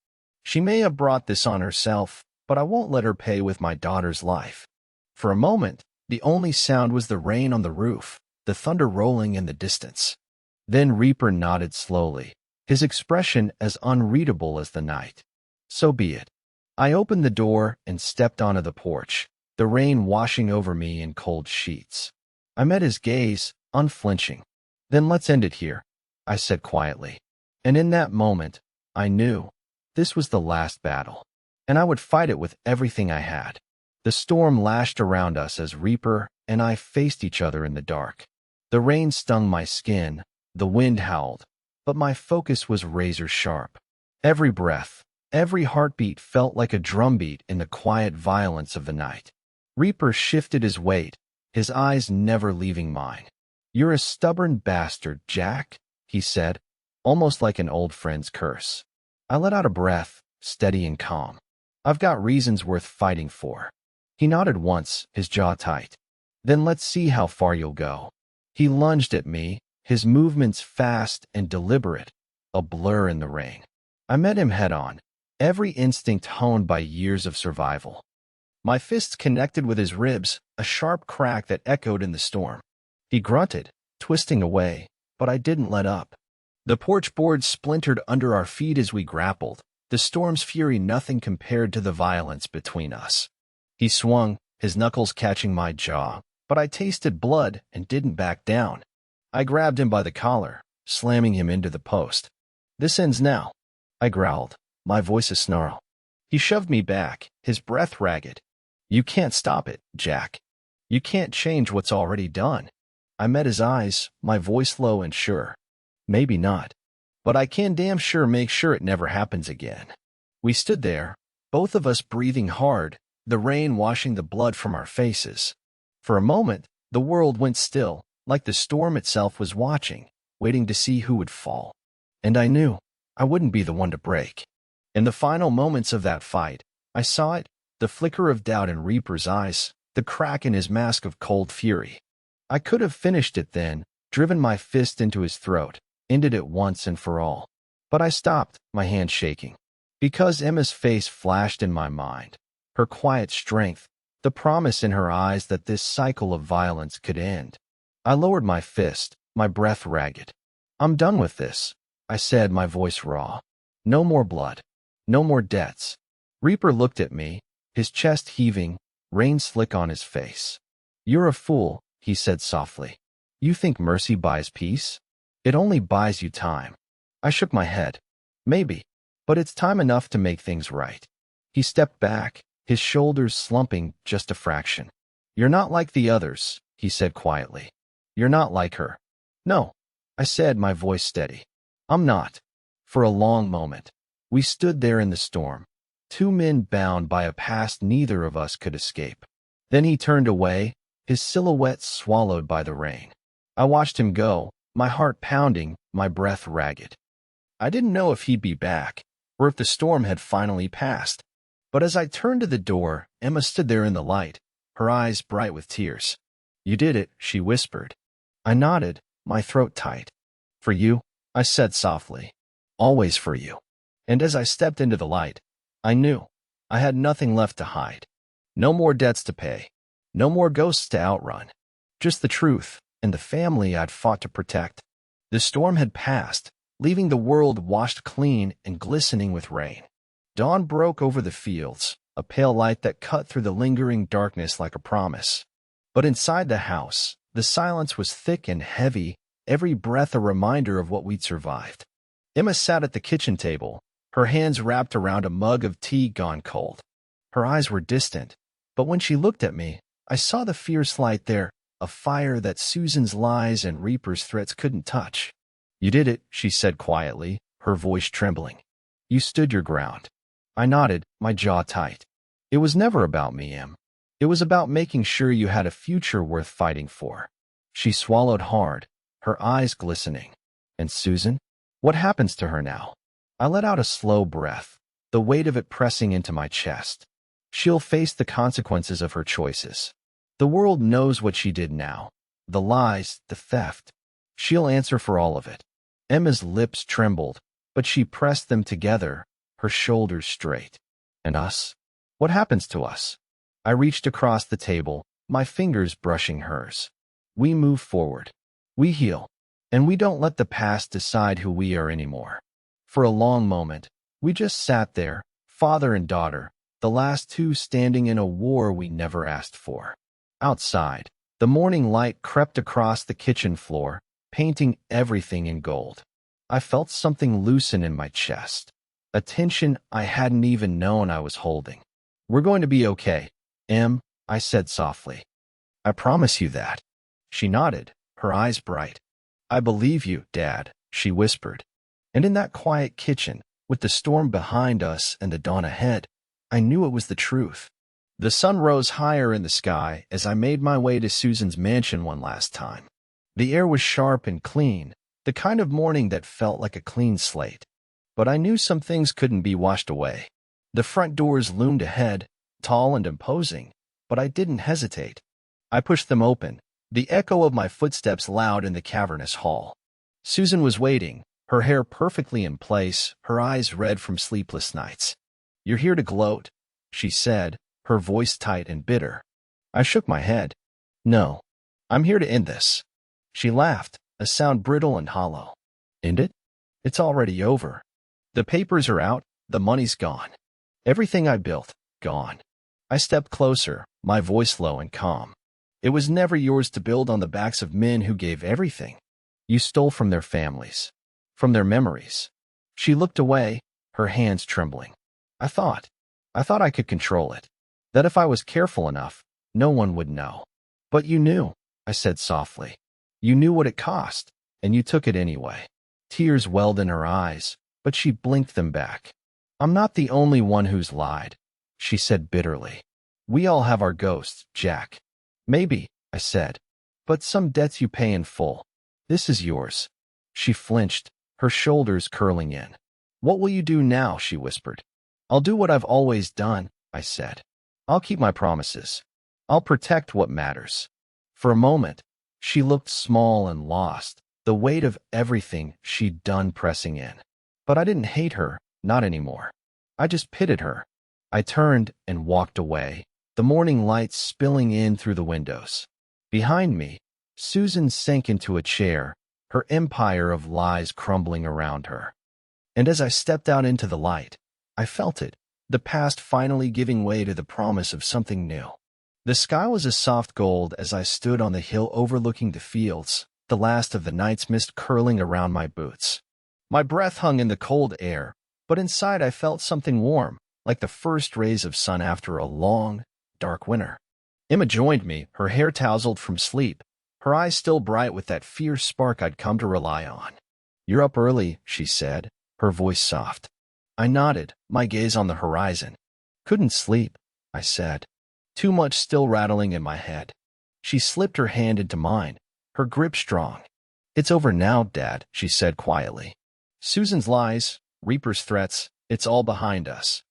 "She may have brought this on herself, but I won't let her pay with my daughter's life." For a moment, the only sound was the rain on the roof, the thunder rolling in the distance. Then Reaper nodded slowly, his expression as unreadable as the night. "So be it." I opened the door and stepped onto the porch, the rain washing over me in cold sheets. I met his gaze, unflinching. "Then let's end it here," I said quietly. And in that moment, I knew this was the last battle, and I would fight it with everything I had. The storm lashed around us as Reaper and I faced each other in the dark. The rain stung my skin, the wind howled, but my focus was razor sharp. Every breath, every heartbeat felt like a drumbeat in the quiet violence of the night. Reaper shifted his weight, his eyes never leaving mine. "You're a stubborn bastard, Jack," he said, almost like an old friend's curse. I let out a breath, steady and calm. "I've got reasons worth fighting for." He nodded once, his jaw tight. "Then let's see how far you'll go." He lunged at me, his movements fast and deliberate, a blur in the rain. I met him head-on, every instinct honed by years of survival. My fists connected with his ribs, a sharp crack that echoed in the storm. He grunted, twisting away, but I didn't let up. The porch boards splintered under our feet as we grappled, the storm's fury nothing compared to the violence between us. He swung, his knuckles catching my jaw, but I tasted blood and didn't back down. I grabbed him by the collar, slamming him into the post. "This ends now," I growled, my voice a snarl. He shoved me back, his breath ragged. "You can't stop it, Jack. You can't change what's already done." I met his eyes, my voice low and sure. "Maybe not, but I can damn sure make sure it never happens again." We stood there, both of us breathing hard, the rain washing the blood from our faces. For a moment, the world went still, like the storm itself was watching, waiting to see who would fall. And I knew I wouldn't be the one to break. In the final moments of that fight, I saw it, the flicker of doubt in Reaper's eyes, the crack in his mask of cold fury. I could have finished it then, driven my fist into his throat, ended it once and for all. But I stopped, my hand shaking. Because Emma's face flashed in my mind, her quiet strength, the promise in her eyes that this cycle of violence could end. I lowered my fist, my breath ragged. "I'm done with this," I said, my voice raw. "No more blood. No more debts." Reaper looked at me, his chest heaving, rain slick on his face. "You're a fool," he said softly. "You think mercy buys peace? It only buys you time." I shook my head. "Maybe, but it's time enough to make things right." He stepped back, his shoulders slumping just a fraction. "You're not like the others," he said quietly. "You're not like her." "No," I said, my voice steady. "I'm not." For a long moment, we stood there in the storm, two men bound by a past neither of us could escape. Then he turned away, his silhouette swallowed by the rain. I watched him go, my heart pounding, my breath ragged. I didn't know if he'd be back, or if the storm had finally passed. But as I turned to the door, Emma stood there in the light, her eyes bright with tears. "You did it," she whispered. I nodded, my throat tight. "For you," I said softly. "Always for you." And as I stepped into the light, I knew I had nothing left to hide. No more debts to pay. No more ghosts to outrun. Just the truth and the family I'd fought to protect. The storm had passed, leaving the world washed clean and glistening with rain. Dawn broke over the fields, a pale light that cut through the lingering darkness like a promise. But inside the house, the silence was thick and heavy, every breath a reminder of what we'd survived. Emma sat at the kitchen table, her hands wrapped around a mug of tea gone cold. Her eyes were distant, but when she looked at me, I saw the fierce light there, a fire that Susan's lies and Reaper's threats couldn't touch. "You did it," she said quietly, her voice trembling. "You stood your ground." I nodded, my jaw tight. "It was never about me, Em. It was about making sure you had a future worth fighting for." She swallowed hard, her eyes glistening. "And Susan? What happens to her now?" I let out a slow breath, the weight of it pressing into my chest. "She'll face the consequences of her choices. The world knows what she did now. The lies, the theft. She'll answer for all of it." Emma's lips trembled, but she pressed them together, her shoulders straight. "And us? What happens to us?" I reached across the table, my fingers brushing hers. "We move forward. We heal. And we don't let the past decide who we are anymore." For a long moment, we just sat there, father and daughter, the last two standing in a war we never asked for. Outside, the morning light crept across the kitchen floor, painting everything in gold. I felt something loosen in my chest, a tension I hadn't even known I was holding. "We're going to be okay, Em," I said softly. "I promise you that." She nodded, her eyes bright. "I believe you, Dad," she whispered. And in that quiet kitchen, with the storm behind us and the dawn ahead, I knew it was the truth. The sun rose higher in the sky as I made my way to Susan's mansion one last time. The air was sharp and clean, the kind of morning that felt like a clean slate. But I knew some things couldn't be washed away. The front doors loomed ahead, tall and imposing, but I didn't hesitate. I pushed them open, the echo of my footsteps loud in the cavernous hall. Susan was waiting, her hair perfectly in place, her eyes red from sleepless nights. "You're here to gloat," she said, her voice tight and bitter. I shook my head. "No, I'm here to end this." She laughed, a sound brittle and hollow. "End it? It's already over. The papers are out, the money's gone. Everything I built, gone." I stepped closer, my voice low and calm. "It was never yours to build on the backs of men who gave everything. You stole from their families, from their memories." She looked away, her hands trembling. I thought I could control it, that if I was careful enough, no one would know. "But you knew," I said softly. "You knew what it cost, and you took it anyway." Tears welled in her eyes, but she blinked them back. "I'm not the only one who's lied," she said bitterly. "We all have our ghosts, Jack." "Maybe," I said, "but some debts you pay in full. This is yours." She flinched, her shoulders curling in. "What will you do now?" she whispered. "I'll do what I've always done," I said. "I'll keep my promises. I'll protect what matters." For a moment, she looked small and lost, the weight of everything she'd done pressing in. But I didn't hate her, not anymore. I just pitied her. I turned and walked away, the morning light spilling in through the windows. Behind me, Susan sank into a chair, her empire of lies crumbling around her. And as I stepped out into the light, I felt it, the past finally giving way to the promise of something new. The sky was a soft gold as I stood on the hill overlooking the fields, the last of the night's mist curling around my boots. My breath hung in the cold air, but inside I felt something warm, like the first rays of sun after a long, dark winter. Emma joined me, her hair tousled from sleep, her eyes still bright with that fierce spark I'd come to rely on. "You're up early," she said, her voice soft. I nodded, my gaze on the horizon. "Couldn't sleep," I said. "Too much still rattling in my head." She slipped her hand into mine, her grip strong. "It's over now, Dad," she said quietly. "Susan's lies, Reaper's threats, It's all behind us.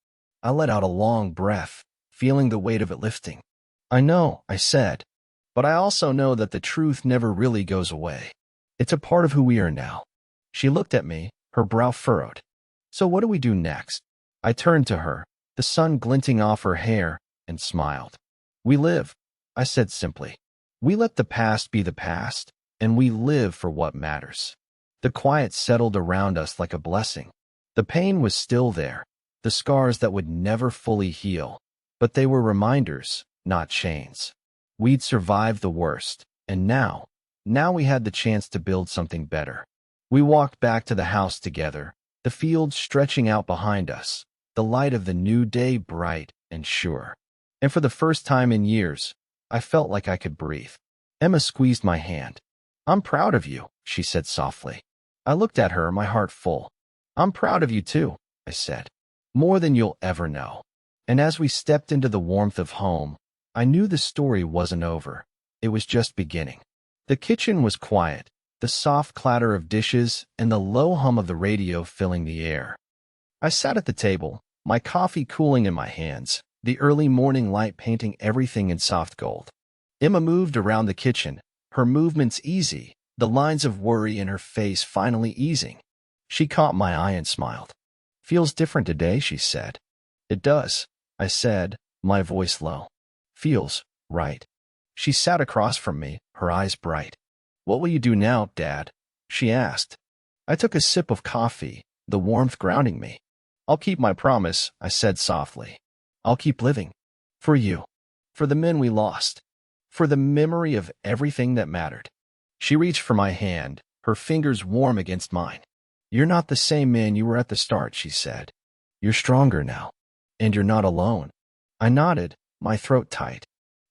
I let out a long breath, feeling the weight of it lifting. I know, I said, but I also know that the truth never really goes away. It's a part of who we are now. She looked at me, her brow furrowed. So what do we do next? I turned to her, the sun glinting off her hair, and smiled. We live, I said simply. We let the past be the past, and we live for what matters. The quiet settled around us like a blessing. The pain was still there, the scars that would never fully heal, but they were reminders, not chains. We'd survived the worst, and now we had the chance to build something better. We walked back to the house together, the fields stretching out behind us, the light of the new day bright and sure. And for the first time in years, I felt like I could breathe. Emma squeezed my hand. I'm proud of you, she said softly. I looked at her, my heart full. I'm proud of you too, I said. More than you'll ever know. And as we stepped into the warmth of home, I knew the story wasn't over. It was just beginning. The kitchen was quiet, the soft clatter of dishes and the low hum of the radio filling the air. I sat at the table, my coffee cooling in my hands, the early morning light painting everything in soft gold. Emma moved around the kitchen, her movements easy, the lines of worry in her face finally easing. She caught my eye and smiled. Feels different today, she said. It does, I said, my voice low. Feels right. She sat across from me, her eyes bright. What will you do now, Dad? She asked. I took a sip of coffee, the warmth grounding me. I'll keep my promise, I said softly. I'll keep living. For you. For the men we lost. For the memory of everything that mattered. She reached for my hand, her fingers warm against mine. You're not the same man you were at the start, she said. You're stronger now. And you're not alone. I nodded, my throat tight.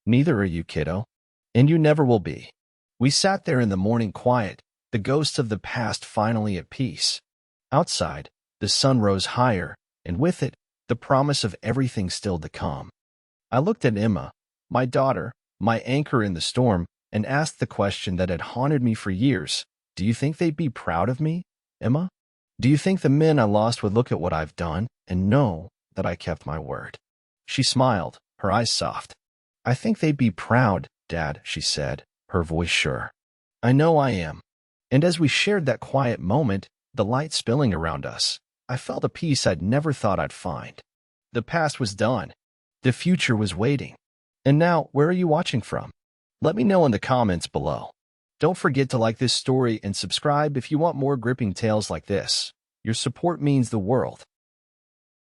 Neither are you, kiddo. And you never will be. We sat there in the morning quiet, the ghosts of the past finally at peace. Outside, the sun rose higher, and with it, the promise of everything still to come. I looked at Emma, my daughter, my anchor in the storm, and asked the question that had haunted me for years. Do you think they'd be proud of me, Emma? Do you think the men I lost would look at what I've done and know that I kept my word? She smiled, her eyes soft. I think they'd be proud, Dad, she said, her voice sure. I know I am. And as we shared that quiet moment, the light spilling around us, I felt a peace I'd never thought I'd find. The past was done. The future was waiting. And now, where are you watching from? Let me know in the comments below. Don't forget to like this story and subscribe if you want more gripping tales like this. Your support means the world.